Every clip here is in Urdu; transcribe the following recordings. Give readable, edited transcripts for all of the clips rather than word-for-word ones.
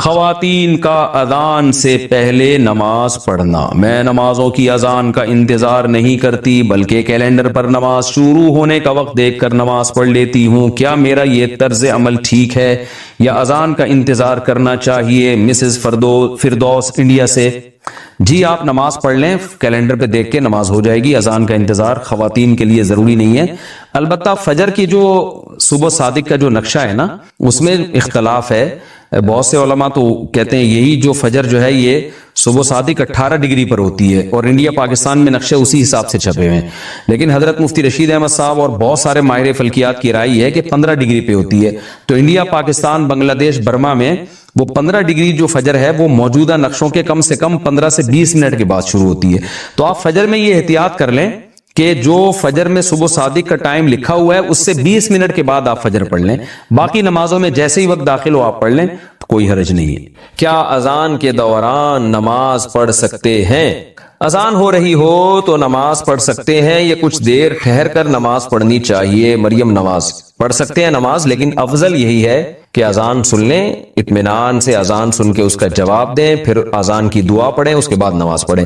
خواتین کا اذان سے پہلے نماز پڑھنا۔ میں نمازوں کی اذان کا انتظار نہیں کرتی بلکہ کیلنڈر پر نماز شروع ہونے کا وقت دیکھ کر نماز پڑھ لیتی ہوں۔ کیا میرا یہ طرز عمل ٹھیک ہے یا اذان کا انتظار کرنا چاہیے؟ مسز فردوس انڈیا سے۔ جی آپ نماز پڑھ لیں، کیلنڈر پہ دیکھ کے نماز ہو جائے گی۔ اذان کا انتظار خواتین کے لیے ضروری نہیں ہے۔ البتہ فجر کی جو صبح صادق کا جو نقشہ ہے نا، اس میں اختلاف ہے۔ بہت سے علماء تو کہتے ہیں یہی جو فجر جو ہے یہ صبح صادق 18 ڈگری پر ہوتی ہے، اور انڈیا پاکستان میں نقشے اسی حساب سے چھپے ہوئے ہیں۔ لیکن حضرت مفتی رشید احمد صاحب اور بہت سارے ماہر فلکیات کی رائے ہے کہ 15 ڈگری پہ ہوتی ہے۔ تو انڈیا، پاکستان، بنگلہ دیش، برما میں وہ 15 ڈگری جو فجر ہے وہ موجودہ نقشوں کے کم سے کم 15 سے 20 منٹ کے بعد شروع ہوتی ہے۔ تو آپ فجر میں یہ احتیاط کر لیں کہ جو فجر میں صبح صادق کا ٹائم لکھا ہوا ہے اس سے 20 منٹ کے بعد آپ فجر پڑھ لیں۔ باقی نمازوں میں جیسے ہی وقت داخل ہو آپ پڑھ لیں، کوئی حرج نہیں ہے۔ کیا اذان کے دوران نماز پڑھ سکتے ہیں؟ اذان ہو رہی ہو تو نماز پڑھ سکتے ہیں یا کچھ دیر ٹھہر کر نماز پڑھنی چاہیے؟ مریم نواز۔ پڑھ سکتے ہیں نماز، لیکن افضل یہی ہے کہ اذان سن لیں، اطمینان سے اذان سن کے اس کا جواب دیں، پھر اذان کی دعا پڑھیں، اس کے بعد نماز پڑھیں۔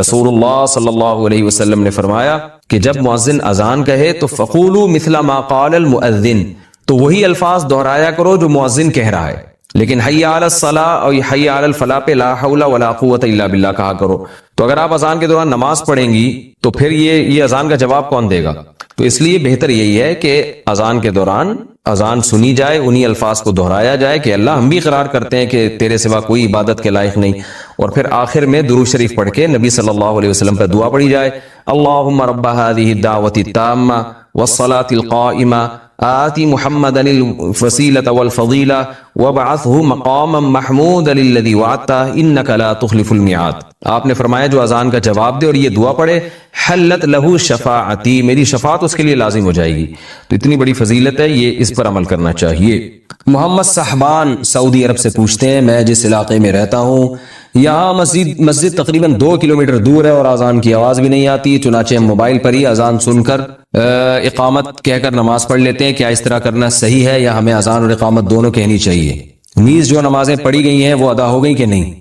رسول اللہ صلی اللہ علیہ وسلم نے فرمایا کہ جب مؤذن اذان کہے تو فقولوا مثل ما قال المؤذن، تو وہی الفاظ دہرایا کرو جو مؤذن کہہ رہا ہے۔ لیکن حی علی الصلاۃ اور حی علی الفلاح پہ لا حول ولا قوت الا باللہ کہا کرو۔ تو اگر آپ اذان کے دوران نماز پڑھیں گی تو پھر یہ اذان کا جواب کون دے گا؟ تو اس لیے بہتر یہی ہے کہ اذان کے دوران اذان سنی جائے، انہی الفاظ کو دہرایا جائے کہ اللہ ہم بھی اقرار کرتے ہیں کہ تیرے سوا کوئی عبادت کے لائق نہیں، اور پھر آخر میں درود شریف پڑھ کے نبی صلی اللہ علیہ وسلم پر دعا پڑھی جائے۔ اللہم رب هذه الدعوۃ التامہ والصلاۃ القائمہ آت محمدا الوسیلۃ والفضیلہ وابعثہ مقاما محمودا الذی وعدتہ انک لا تخلف المیعاد۔ آپ نے فرمایا جو اذان کا جواب دے اور یہ دعا پڑھے، حلت لہ شفاعتی، میری شفاعت اس کے لیے لازم ہو جائے گی۔ تو اتنی بڑی فضیلت ہے، یہ اس پر عمل کرنا چاہیے۔ محمد صاحبان سعودی عرب سے پوچھتے ہیں، میں جس علاقے میں رہتا ہوں یہاں مسجد تقریباً 2 کلومیٹر دور ہے اور اذان کی آواز بھی نہیں آتی، چنانچہ ہم موبائل پر ہی اذان سن کر اقامت کہہ کر نماز پڑھ لیتے ہیں۔ کیا اس طرح کرنا صحیح ہے یا ہمیں اذان اور اقامت دونوں کہنی چاہیے؟ نیز جو نمازیں پڑھی گئی ہیں وہ ادا ہو گئی کہ نہیں؟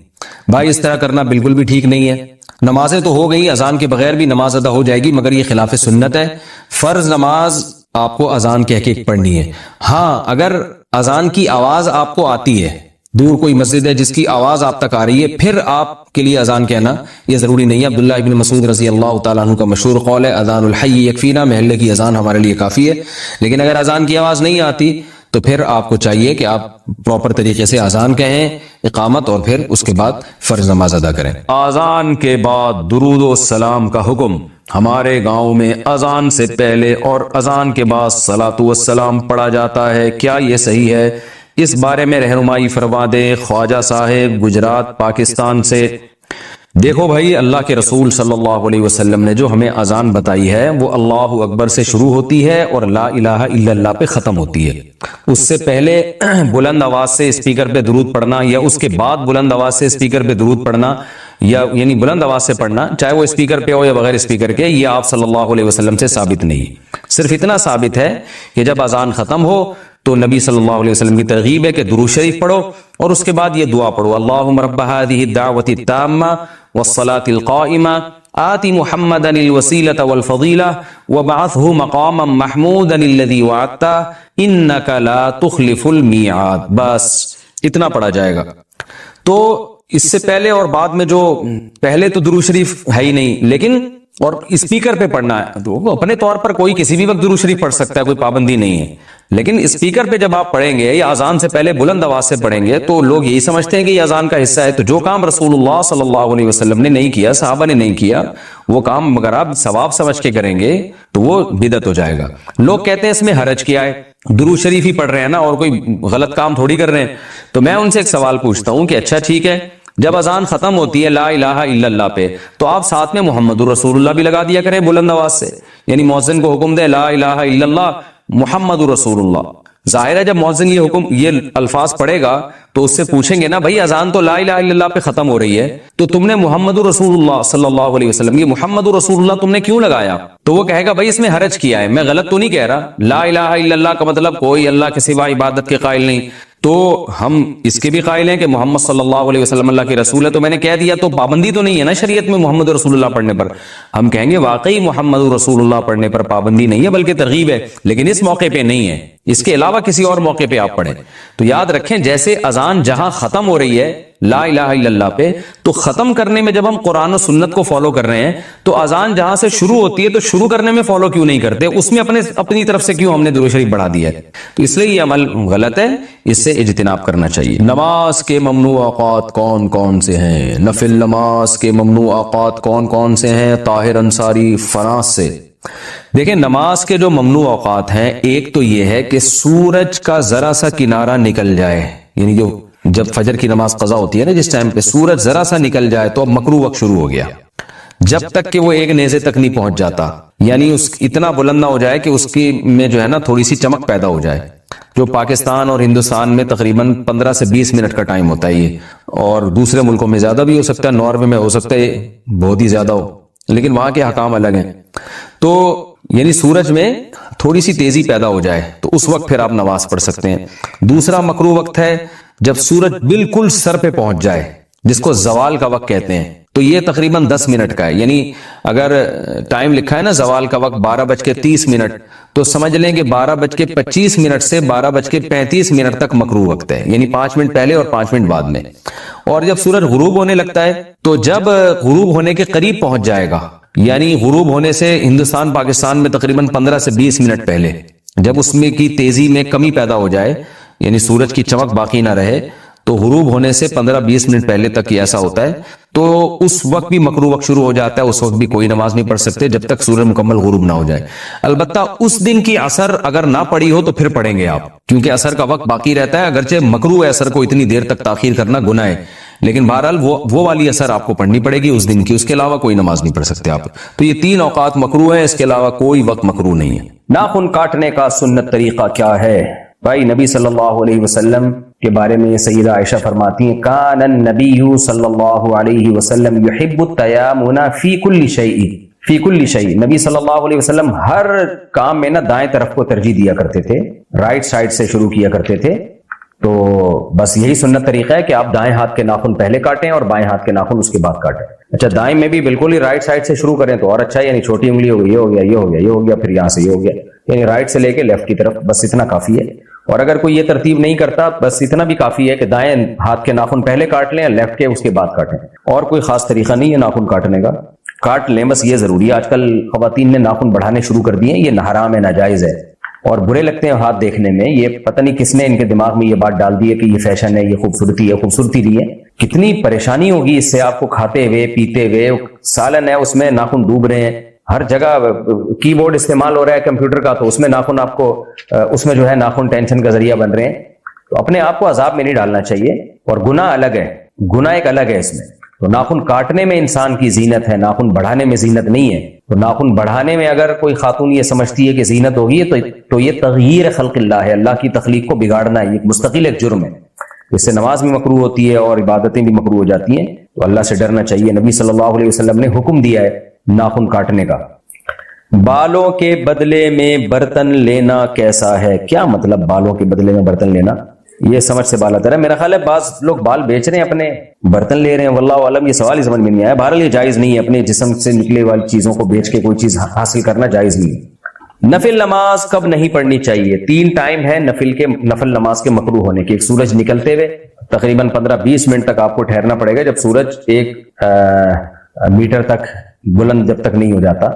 بھائی اس طرح کرنا بالکل بھی ٹھیک نہیں ہے۔ نمازیں تو ہو گئی، اذان کے بغیر بھی نماز ادا ہو جائے گی، مگر یہ خلاف سنت ہے۔ فرض نماز آپ کو اذان کہہ کے پڑھنی ہے۔ ہاں اگر اذان کی آواز آپ کو آتی ہے، دور کوئی مسجد ہے جس کی آواز آپ تک آ رہی ہے، پھر آپ کے لیے اذان کہنا یہ ضروری نہیں ہے۔ عبداللہ ابن مسعود رضی اللہ تعالیٰ عنہ کا مشہور قول ہے، اذان الحی یکفینا، محلے کی اذان ہمارے لیے کافی ہے۔ لیکن اگر اذان کی آواز نہیں آتی تو پھر آپ کو چاہیے کہ آپ پراپر طریقے سے اذان کہیں، اقامت، اور پھر اس کے بعد فرض نماز ادا کریں۔ اذان کے بعد درود و سلام کا حکم۔ ہمارے گاؤں میں اذان سے پہلے اور اذان کے بعد صلاۃ و السلام پڑھا جاتا ہے، کیا یہ صحیح ہے؟ اس بارے میں رہنمائی فرما دیں۔ خواجہ صاحب گجرات پاکستان سے۔ دیکھو بھائی، اللہ کے رسول صلی اللہ علیہ وسلم نے جو ہمیں اذان بتائی ہے وہ اللہ اکبر سے شروع ہوتی ہے اور لا الہ الا اللہ پہ ختم ہوتی ہے۔ اس سے پہلے بلند آواز سے اسپیکر پہ درود پڑھنا یا اس کے بعد بلند آواز سے اسپیکر پہ درود پڑھنا، یا یعنی بلند آواز سے پڑھنا، چاہے وہ اسپیکر پہ ہو یا بغیر اسپیکر کے، یہ آپ صلی اللہ علیہ وسلم سے ثابت نہیں۔ صرف اتنا ثابت ہے کہ جب اذان ختم ہو تو نبی صلی اللہ علیہ وسلم کی ترغیب ہے کہ درود شریف پڑھو اور اس کے بعد یہ دعا پڑھو، اللہم رب هذه الدعوۃ التامہ والصلاۃ القائمہ آت محمدا الوسیلۃ والفضیلہ وابعثہ مقاما محمودا الذی وعدتہ انک لا تخلف المیعاد۔ بس اتنا پڑھا جائے گا۔ تو اس سے پہلے اور بعد میں جو پہلے تو درود شریف ہے ہی نہیں، لیکن اور اسپیکر پہ پڑھنا ہے تو اپنے طور پر کوئی کسی بھی وقت درود شریف پڑھ سکتا ہے، کوئی پابندی نہیں ہے۔ لیکن اسپیکر پہ جب آپ پڑھیں گے یا اذان سے پہلے بلند آواز سے پڑھیں گے تو لوگ یہی سمجھتے ہیں کہ یہ اذان کا حصہ ہے۔ تو جو کام رسول اللہ صلی اللہ علیہ وسلم نے نہیں کیا، صحابہ نے نہیں کیا، وہ کام اگر آپ ثواب سمجھ کے کریں گے تو وہ بدعت ہو جائے گا۔ لوگ کہتے ہیں اس میں حرج کیا ہے، درود شریف ہی پڑھ رہے ہیں نا اور کوئی غلط کام تھوڑی کر رہے ہیں۔ تو میں ان سے ایک سوال پوچھتا ہوں کہ اچھا ٹھیک ہے، جب اذان ختم ہوتی ہے لا الہ الا اللہ پہ تو آپ ساتھ میں محمد الرسول اللہ بھی لگا دیا کریں بلند آواز سے، یعنی مؤذن کو حکم دے لا الہ الا اللہ محمد الرسول اللہ۔ ظاہر ہے جب مؤذن یہ الفاظ پڑھے گا تو اس سے پوچھیں گے نا بھائی اذان تو لا الہ الا اللہ پہ ختم ہو رہی ہے، تو تم نے محمد رسول اللہ صلی اللہ علیہ وسلم یہ محمد رسول اللہ تم نے کیوں لگایا؟ تو وہ کہے گا بھائی اس میں حرج کیا ہے، میں غلط تو نہیں کہہ رہا، لا الہ الا اللہ کا مطلب کوئی اللہ کے سوا عبادت کے قائل نہیں، تو ہم اس کے بھی قائل ہیں کہ محمد صلی اللہ علیہ وسلم اللہ کے رسول ہے، تو میں نے کہہ دیا تو پابندی تو نہیں ہے نا شریعت میں محمد رسول اللہ پڑھنے پر. ہم کہیں گے واقعی محمد رسول اللہ پڑھنے پر پابندی نہیں ہے بلکہ ترغیب ہے، لیکن اس موقع پہ نہیں ہے، اس کے علاوہ کسی اور موقع پہ آپ پڑھیں. تو یاد رکھیں جیسے اذان جہاں ختم ہو رہی ہے لا الہ الا اللہ پہ، تو ختم کرنے میں جب ہم قرآن و سنت کو فالو کر رہے ہیں تو اذان جہاں سے شروع ہوتی ہے تو شروع کرنے میں فالو کیوں نہیں کرتے؟ اس میں اپنی طرف سے کیوں ہم نے درود شریف بڑھا دیا ہے؟ تو اس لیے یہ عمل غلط ہے، اس سے اجتناب کرنا چاہیے. نماز کے ممنوع اوقات کون کون سے ہیں؟ نفل نماز کے ممنوع اوقات کون کون سے ہیں؟ طاہر انصاری فراز سے. دیکھیں نماز کے جو ممنوع اوقات ہیں، ایک تو یہ ہے کہ سورج کا ذرا سا کنارہ نکل جائے، یعنی جو جب فجر کی نماز قضا ہوتی ہے نا، جس ٹائم پہ سورج ذرا سا نکل جائے تو اب مکروہ وقت شروع ہو گیا، جب تک کہ وہ ایک نیزے تک نہیں پہنچ جاتا، یعنی اس اتنا بلند نہ ہو جائے کہ اس کی میں جو ہے نا تھوڑی سی چمک پیدا ہو جائے. جو پاکستان اور ہندوستان میں تقریباً 15 سے 20 منٹ کا ٹائم ہوتا ہے یہ، اور دوسرے ملکوں میں زیادہ بھی ہو سکتا ہے، ناروے میں ہو سکتا ہے بہت ہی زیادہ ہو، لیکن وہاں کے حکام الگ ہیں. تو یعنی سورج میں تھوڑی سی تیزی پیدا ہو جائے تو اس وقت پھر آپ نماز پڑھ سکتے ہیں. دوسرا مکروہ وقت ہے جب سورج بالکل سر پہ پہنچ جائے، جس کو زوال کا وقت کہتے ہیں، تو یہ تقریباً 10 منٹ کا ہے. یعنی اگر ٹائم لکھا ہے نا زوال کا وقت 12:30 تو سمجھ لیں کہ 12:25 سے 12:35 تک مکروہ وقت ہے، یعنی 5 منٹ پہلے اور 5 منٹ بعد میں. اور جب سورج غروب ہونے لگتا ہے تو جب غروب ہونے کے قریب پہنچ جائے گا، یعنی غروب ہونے سے ہندوستان پاکستان میں تقریباً 15 سے 20 منٹ پہلے، جب اس میں کی تیزی میں کمی پیدا ہو جائے، یعنی سورج کی چمک باقی نہ رہے، تو غروب ہونے سے 15-20 منٹ پہلے تک یہ ایسا ہوتا ہے، تو اس وقت بھی مکروہ وقت شروع ہو جاتا ہے. اس وقت بھی کوئی نماز نہیں پڑھ سکتے جب تک سورج مکمل غروب نہ ہو جائے. البتہ اس دن کی عصر اگر نہ پڑی ہو تو پھر پڑھیں گے آپ، کیونکہ عصر کا وقت باقی رہتا ہے. اگرچہ مکروہ ہے عصر کو اتنی دیر تک تاخیر کرنا، گناہ ہے، لیکن بہرحال وہ والی عصر آپ کو پڑھنی پڑے گی اس دن کی، اس کے علاوہ کوئی نماز نہیں پڑھ سکتے آپ. تو یہ 3 اوقات مکروہ ہیں، اس کے علاوہ کوئی وقت مکروہ نہیں ہے. ناخن کاٹنے کا سنت طریقہ کیا ہے؟ بھائی نبی صلی اللہ علیہ وسلم کے بارے میں سیدہ عائشہ فرماتی ہیں کان النبی صلی اللہ علیہ وسلم یحب التیامن فی کل شیء. نبی صلی اللہ علیہ وسلم ہر کام میں نا دائیں طرف کو ترجیح دیا کرتے تھے، رائٹ سائڈ سے شروع کیا کرتے تھے. تو بس یہی سنت طریقہ ہے کہ آپ دائیں ہاتھ کے ناخن پہلے کاٹیں اور بائیں ہاتھ کے ناخن اس کے بعد کاٹیں. اچھا دائیں میں بھی بالکل ہی رائٹ سائڈ سے شروع کریں تو اور اچھا ہے، یعنی چھوٹی انگلی ہو گئی، یہ ہو گیا، یہ ہو گیا، یہ ہو گیا، پھر یہاں سے یہ ہو گیا، یعنی رائٹ سے لے کے لیفٹ کی طرف، بس اتنا کافی ہے. اور اگر کوئی یہ ترتیب نہیں کرتا بس اتنا بھی کافی ہے کہ دائیں ہاتھ کے ناخن پہلے کاٹ لیں، لیفٹ کے اس کے بعد کاٹیں. اور کوئی خاص طریقہ نہیں ہے ناخن کاٹنے کا، کاٹ لیں بس یہ ضروری ہے. آج کل خواتین نے ناخن بڑھانے شروع کر دیے ہیں، یہ حرام ہے، ناجائز ہے اور برے لگتے ہیں ہاتھ دیکھنے میں. یہ پتہ نہیں کس نے ان کے دماغ میں یہ بات ڈال دی ہے کہ یہ فیشن ہے، یہ خوبصورتی ہے. خوبصورتی نہیں ہے، کتنی پریشانی ہوگی اس سے آپ کو، کھاتے ہوئے پیتے ہوئے. سالن ہے اس میں ناخن ڈوب رہے ہیں، ہر جگہ کی بورڈ استعمال ہو رہا ہے کمپیوٹر کا، تو اس میں ناخن آپ کو، اس میں جو ہے ناخن ٹینشن کا ذریعہ بن رہے ہیں. تو اپنے آپ کو عذاب میں نہیں ڈالنا چاہیے. اور گناہ الگ ہے، گناہ ایک الگ ہے اس میں. تو ناخن کاٹنے میں انسان کی زینت ہے، ناخن بڑھانے میں زینت نہیں ہے. تو ناخن بڑھانے میں اگر کوئی خاتون یہ سمجھتی ہے کہ زینت ہوگی تو یہ تغییر خلق اللہ ہے، اللہ کی تخلیق کو بگاڑنا ہے، یہ مستقل ایک جرم ہے. اس سے نماز بھی مکروہ ہوتی ہے اور عبادتیں بھی مکروہ ہو جاتی ہیں. تو اللہ سے ڈرنا چاہیے. نبی صلی اللہ علیہ وسلم نے حکم دیا ہے ناخن کاٹنے کا. بالوں کے بدلے میں برتن لینا کیسا ہے؟ کیا مطلب بالوں کے بدلے میں برتن لینا؟ یہ سمجھ سے بالا تر ہے. میرا خیال ہے بعض لوگ بال بیچ رہے ہیں، اپنے برتن لے رہے ہیں، واللہ عالم یہ سوال ہی سمجھ میں نہیں آیا. بہرحال یہ جائز نہیں ہے، اپنے جسم سے نکلے والی چیزوں کو بیچ کے کوئی چیز حاصل کرنا جائز نہیں ہے. نفل نماز کب نہیں پڑھنی چاہیے؟ 3 ٹائم ہے نفل نماز کے مکروہ ہونے کے. ایک سورج نکلتے ہوئے تقریباً 15-20 منٹ تک آپ کو ٹھہرنا پڑے گا، جب سورج 1 میٹر تک بلند جب تک نہیں ہو جاتا.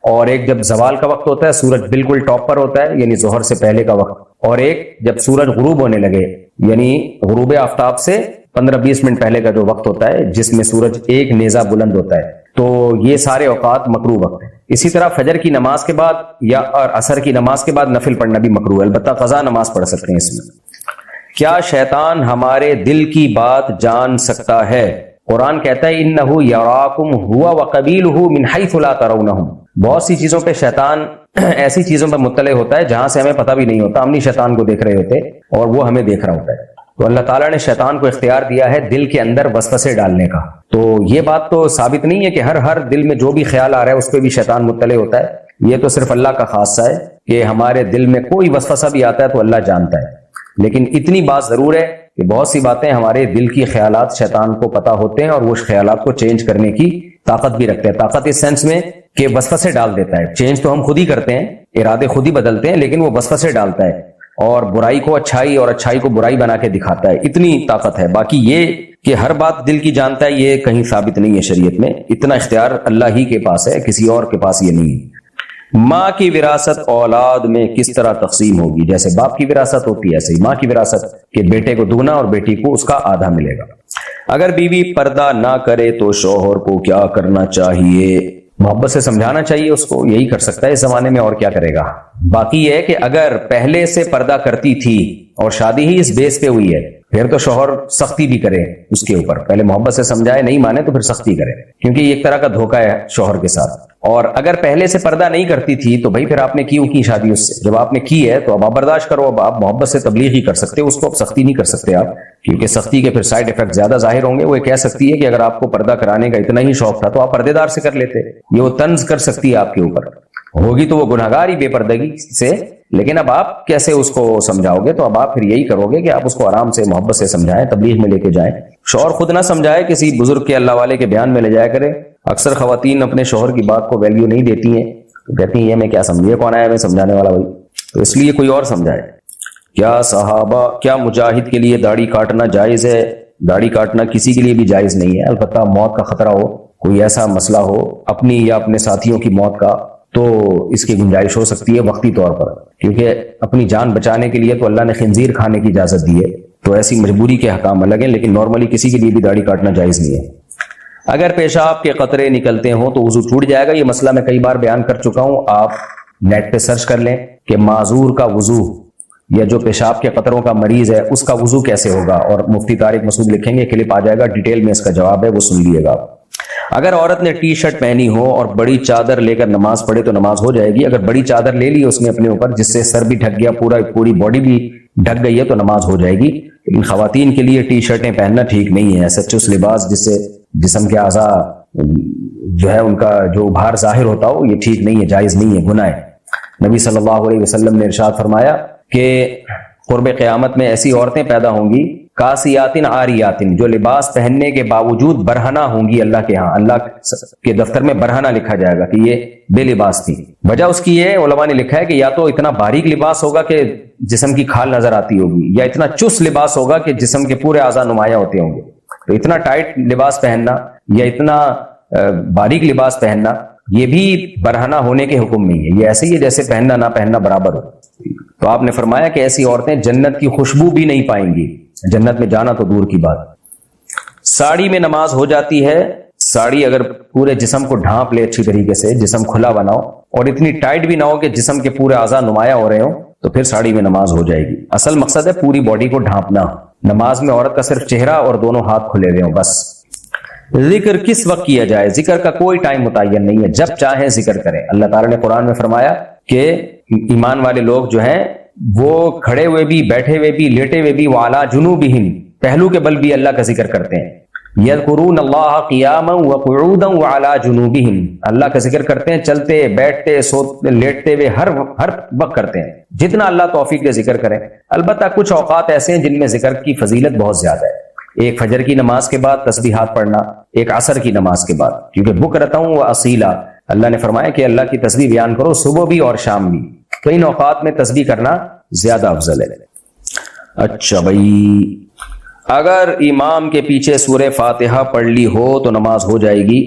اور ایک جب زوال کا وقت ہوتا ہے، سورج بالکل ٹاپ پر ہوتا ہے، یعنی ظہر سے پہلے کا وقت. اور ایک جب سورج غروب ہونے لگے، یعنی غروب آفتاب سے 15-20 منٹ پہلے کا جو وقت ہوتا ہے، جس میں سورج 1 نیزہ بلند ہوتا ہے. تو یہ سارے اوقات مکروہ وقت ہیں. اسی طرح فجر کی نماز کے بعد یا اور عصر کی نماز کے بعد نفل پڑھنا بھی مکروہ ہے، البتہ قضا نماز پڑھ سکتے ہیں اس میں. کیا شیطان ہمارے دل کی بات جان سکتا ہے؟ قرآن کہتا ہے انہ یراکم ہوا وقبیلہ من حیث لا ترونہم. بہت سی چیزوں پہ شیطان ایسی چیزوں پہ مطلع ہوتا ہے جہاں سے ہمیں پتہ بھی نہیں ہوتا. ہم نہیں شیطان کو دیکھ رہے ہوتے اور وہ ہمیں دیکھ رہا ہوتا ہے. تو اللہ تعالیٰ نے شیطان کو اختیار دیا ہے دل کے اندر وسوسے ڈالنے کا. تو یہ بات تو ثابت نہیں ہے کہ ہر دل میں جو بھی خیال آ رہا ہے اس پہ بھی شیطان مطلع ہوتا ہے. یہ تو صرف اللہ کا خاصہ ہے کہ ہمارے دل میں کوئی وسوسہ بھی آتا ہے تو اللہ جانتا ہے. لیکن اتنی بات ضرور ہے کہ بہت سی باتیں ہمارے دل کی خیالات شیطان کو پتہ ہوتے ہیں اور وہ خیالات کو چینج کرنے کی طاقت بھی رکھتے ہیں. طاقت اس سینس میں کہ وسوسے ڈال دیتا ہے. چینج تو ہم خود ہی کرتے ہیں, ارادے خود ہی بدلتے ہیں, لیکن وہ وسوسے ڈالتا ہے اور برائی کو اچھائی اور اچھائی کو برائی بنا کے دکھاتا ہے. اتنی طاقت ہے. باقی یہ کہ ہر بات دل کی جانتا ہے, یہ کہیں ثابت نہیں ہے شریعت میں. اتنا اختیار اللہ ہی کے پاس ہے, کسی اور کے پاس یہ نہیں ہے. ماں کی وراثت اولاد میں کس طرح تقسیم ہوگی؟ جیسے باپ کی وراثت ہوتی ہے ایسے ہی ماں کی وراثت, کہ بیٹے کو دگنا اور بیٹی کو اس کا آدھا ملے گا. اگر بیوی پردہ نہ کرے تو شوہر کو کیا کرنا چاہیے؟ محبت سے سمجھانا چاہیے اس کو, یہی کر سکتا ہے اس زمانے میں, اور کیا کرے گا. باقی یہ ہے کہ اگر پہلے سے پردہ کرتی تھی اور شادی ہی اس بیس پہ ہوئی ہے, پھر تو شوہر سختی بھی کرے اس کے اوپر. پہلے محبت سے سمجھائے, نہیں مانے تو پھر سختی کرے, کیونکہ یہ ایک طرح کا دھوکہ ہے شوہر کے ساتھ. اور اگر پہلے سے پردہ نہیں کرتی تھی تو بھائی پھر آپ نے کیوں کی شادی اس سے؟ جب آپ نے کی ہے تو اب آپ برداشت کرو. اب آپ محبت سے تبلیغ ہی کر سکتے ہو اس کو, اب سختی نہیں کر سکتے آپ, کیونکہ سختی کے پھر سائیڈ افیکٹ زیادہ ظاہر ہوں گے. وہ کہہ سکتی ہے کہ اگر آپ کو پردہ کرانے کا اتنا ہی شوق تھا تو آپ پردے دار سے کر لیتے. یہ وہ طنز کر سکتی ہے آپ کے اوپر, ہوگی تو وہ گناہگار ہی بے پردگی سے. لیکن اب آپ کیسے اس کو سمجھاؤ گے؟ تو اب آپ پھر یہی کرو گے کہ آپ اس کو آرام سے محبت سے سمجھائیں, تبلیغ میں لے کے جائیں. شوہر خود نہ سمجھائے, کسی بزرگ کے اللہ والے کے بیان میں لے جایا کرے. اکثر خواتین اپنے شوہر کی بات کو ویلیو نہیں دیتی ہیں, کہتی ہیں یہ میں کیا سمجھے, کون آیا میں سمجھانے والا بھائی, تو اس لیے کوئی اور سمجھائے. کیا مجاہد کے لیے داڑھی کاٹنا جائز ہے؟ داڑھی کاٹنا کسی کے لیے بھی جائز نہیں ہے, البتہ موت کا خطرہ ہو, کوئی ایسا مسئلہ ہو اپنی یا اپنے ساتھیوں کی موت کا, تو اس کی گنجائش ہو سکتی ہے وقتی طور پر, کیونکہ اپنی جان بچانے کے لیے تو اللہ نے خنزیر کھانے کی اجازت دی ہے, تو ایسی مجبوری کے حکام الگ ہیں. لیکن نارملی کسی کے لیے بھی داڑھی کاٹنا جائز نہیں ہے. اگر پیشاب کے قطرے نکلتے ہوں تو وضو ٹوٹ جائے گا. یہ مسئلہ میں کئی بار بیان کر چکا ہوں, آپ نیٹ پہ سرچ کر لیں کہ معذور کا وضو یا جو پیشاب کے قطروں کا مریض ہے اس کا وضو کیسے ہوگا, اور مفتی طارق مسعود لکھیں گے, کلپ آ جائے گا, ڈیٹیل میں اس کا جواب ہے, وہ سن لیے گا. اگر عورت نے ٹی شرٹ پہنی ہو اور بڑی چادر لے کر نماز پڑھے تو نماز ہو جائے گی. اگر بڑی چادر لے لی اس نے اپنے اوپر جس سے سر بھی ڈھک گیا, پوری باڈی بھی ڈھک گئی ہے, تو نماز ہو جائے گی. لیکن خواتین کے لیے ٹی شرٹیں پہننا ٹھیک نہیں ہے. ایسا چس لباس جس سے جسم کے اعضاء جو ہے ان کا جو ابھار ظاہر ہوتا ہو, یہ ٹھیک نہیں ہے, جائز نہیں ہے, گناہ ہے. نبی صلی اللہ علیہ وسلم نے ارشاد فرمایا کہ قرب قیامت میں ایسی عورتیں پیدا ہوں گی کاسیاتن عاریاتن, جو لباس پہننے کے باوجود برہنہ ہوں گی اللہ کے ہاں. اللہ کے دفتر میں برہنہ لکھا جائے گا کہ یہ بے لباس تھی. وجہ اس کی یہ علماء نے لکھا ہے کہ یا تو اتنا باریک لباس ہوگا کہ جسم کی کھال نظر آتی ہوگی, یا اتنا چست لباس ہوگا کہ جسم کے پورے اعضاء نمایاں ہوتے ہوں گے. تو اتنا ٹائٹ لباس پہننا یا اتنا باریک لباس پہننا یہ بھی برہنہ ہونے کے حکم نہیں ہے. یہ ایسے ہی ہے جیسے پہننا نہ پہننا برابر ہو. تو آپ نے فرمایا کہ ایسی عورتیں جنت کی خوشبو بھی نہیں پائیں گی, جنت میں جانا تو دور کی بات. ساڑی میں نماز ہو جاتی ہے. ساڑی اگر پورے جسم کو ڈھانپ لے اچھی طریقے سے, جسم کھلا بناؤ اور اتنی ٹائٹ بھی نہ ہو کہ جسم کے پورے اعضاء نمایاں ہو رہے ہوں, تو پھر ساڑی میں نماز ہو جائے گی. اصل مقصد ہے پوری باڈی کو ڈھانپنا. نماز میں عورت کا صرف چہرہ اور دونوں ہاتھ کھلے ہوئے ہوں بس. ذکر کس وقت کیا جائے؟ ذکر کا کوئی ٹائم متعین نہیں ہے, جب چاہیں ذکر کریں. اللہ تعالیٰ نے قرآن میں فرمایا کہ ایمان والے لوگ جو ہیں وہ کھڑے ہوئے بھی, بیٹھے ہوئے بھی, لیٹے ہوئے بھی, وعلی جنوبہم, پہلو کے بل بھی اللہ کا ذکر کرتے ہیں. یذکرون اللہ قیاما وقعودا وعلی جنوبہم, اللہ کا ذکر کرتے ہیں چلتے, بیٹھتے, سوتے, لیٹتے ہوئے, ہر وقت کرتے ہیں, جتنا اللہ توفیق دے ذکر کریں. البتہ کچھ اوقات ایسے ہیں جن میں ذکر کی فضیلت بہت زیادہ ہے. ایک فجر کی نماز کے بعد تسبیحات پڑھنا, ایک عصر کی نماز کے بعد, کیونکہ بکرۃ و اصیلا, اللہ نے فرمایا کہ اللہ کی تسبیح بیان کرو صبح بھی اور شام بھی. تو ان اوقات میں تسبیح کرنا زیادہ افضل ہے. اچھا بھائی, اگر امام کے پیچھے سورہ فاتحہ پڑھ لی ہو تو نماز ہو جائے گی.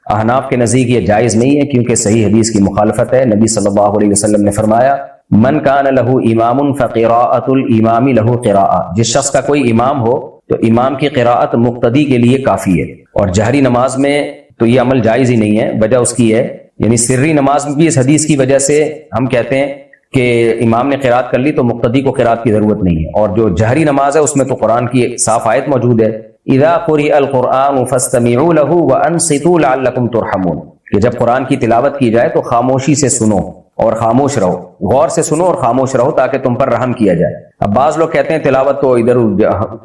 احناف کے نزدیک یہ جائز نہیں ہے کیونکہ صحیح حدیث کی مخالفت ہے. نبی صلی اللہ علیہ وسلم نے فرمایا من کان لہ امام فقراءۃ الامام لہ قراءۃ, جس شخص کا کوئی امام ہو تو امام کی قراءت مقتدی کے لیے کافی ہے. اور جہری نماز میں تو یہ عمل جائز ہی نہیں ہے. وجہ اس کی ہے, یعنی سری نماز میں بھی اس حدیث کی وجہ سے ہم کہتے ہیں کہ امام نے قراءت کر لی تو مقتدی کو قراءت کی ضرورت نہیں ہے. اور جو جہری نماز ہے اس میں تو قرآن کی صاف آیت موجود ہے, اذا قرئ القرآن فاستمعوا له وانصتوا لعلکم ترحمون, کہ جب قرآن کی تلاوت کی جائے تو خاموشی سے سنو اور خاموش رہو, غور سے سنو اور خاموش رہو تاکہ تم پر رحم کیا جائے. اب بعض لوگ کہتے ہیں تلاوت تو ادھر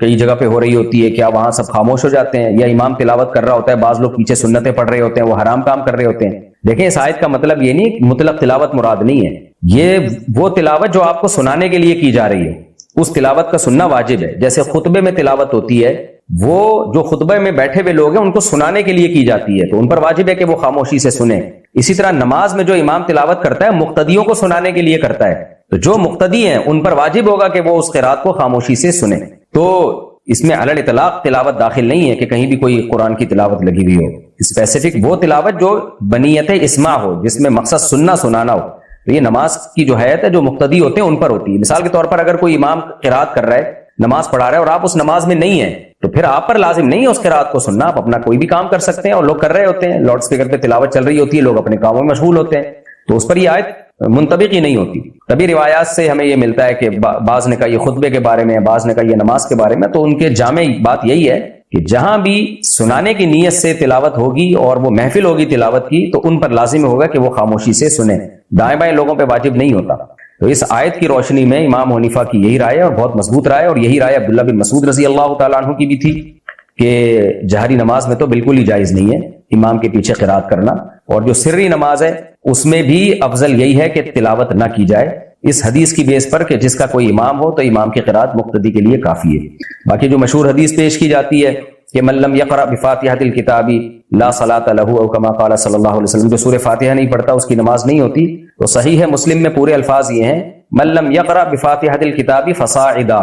کئی جگہ پہ ہو رہی ہوتی ہے, کیا وہاں سب خاموش ہو جاتے ہیں؟ یا امام تلاوت کر رہا ہوتا ہے, بعض لوگ پیچھے سنتیں پڑھ رہے ہوتے ہیں, وہ حرام کام کر رہے ہوتے ہیں. دیکھیں اس آیت کا مطلب یہ نہیں مطلق تلاوت مراد نہیں ہے, یہ وہ تلاوت جو آپ کو سنانے کے لیے کی جا رہی ہے. اس تلاوت کا سننا واجب ہے. جیسے خطبے میں تلاوت ہوتی ہے وہ جو خطبے میں بیٹھے ہوئے لوگ ہیں ان کو سنانے کے لیے کی جاتی ہے تو ان پر واجب ہے کہ وہ خاموشی سے سنیں. اسی طرح نماز میں جو امام تلاوت کرتا ہے مقتدیوں کو سنانے کے لیے کرتا ہے تو جو مقتدی ہیں ان پر واجب ہوگا کہ وہ اس قرات کو خاموشی سے سنیں. تو اس میں علی الاطلاق تلاوت داخل نہیں ہے کہ کہیں بھی کوئی قرآن کی تلاوت لگی ہوئی ہو. اسپیسیفک وہ تلاوت جو بنیت اسماع ہو جس میں مقصد سننا سنانا ہو. تو یہ نماز کی جو حیت ہے جو مقتدی ہوتے ہیں ان پر ہوتی ہے. مثال کے طور پر اگر کوئی امام قرات کر رہا ہے نماز پڑھا رہا ہے اور آپ اس نماز میں نہیں ہیں تو پھر آپ پر لازم نہیں ہے اس قرات کو سننا. آپ اپنا کوئی بھی کام کر سکتے ہیں اور لوگ کر رہے ہوتے ہیں, لاؤڈ اسپیکر پہ تلاوت چل رہی ہوتی ہے, لوگ اپنے کاموں میں مشغول ہوتے ہیں تو اس پر یہ آیت منطبق ہی نہیں ہوتی. تبھی روایات سے ہمیں یہ ملتا ہے کہ بعض نے کہا یہ خطبے کے بارے میں, بعض نے کہا یہ نماز کے بارے میں. تو ان کے جامع بات یہی ہے کہ جہاں بھی سنانے کی نیت سے تلاوت ہوگی اور وہ محفل ہوگی تلاوت کی تو ان پر لازم ہوگا کہ وہ خاموشی سے سنیں, دائیں بائیں لوگوں پہ واجب نہیں ہوتا. تو اس آیت کی روشنی میں امام حنیفہ کی یہی رائے ہے اور بہت مضبوط رائے, اور یہی رائے عبداللہ بن مسعود رضی اللہ تعالیٰ عنہ کی بھی تھی کہ جہری نماز میں تو بالکل ہی جائز نہیں ہے امام کے پیچھے قرات کرنا, اور جو سری نماز ہے اس میں بھی افضل یہی ہے کہ تلاوت نہ کی جائے اس حدیث کی بیس پر کہ جس کا کوئی امام ہو تو امام کی قرات مقتدی کے لیے کافی ہے. باقی جو مشہور حدیث پیش کی جاتی ہے کہ من لم یقرأ بفاتحۃ الکتاب لا صلاۃ لہ او کما قال صلی اللہ علیہ وسلم, جو سورہ فاتحہ نہیں پڑھتا اس کی نماز نہیں ہوتی. تو صحیح ہے مسلم میں پورے الفاظ یہ ہیں من لم یقرأ بفاتحۃ الکتاب فصاعدا,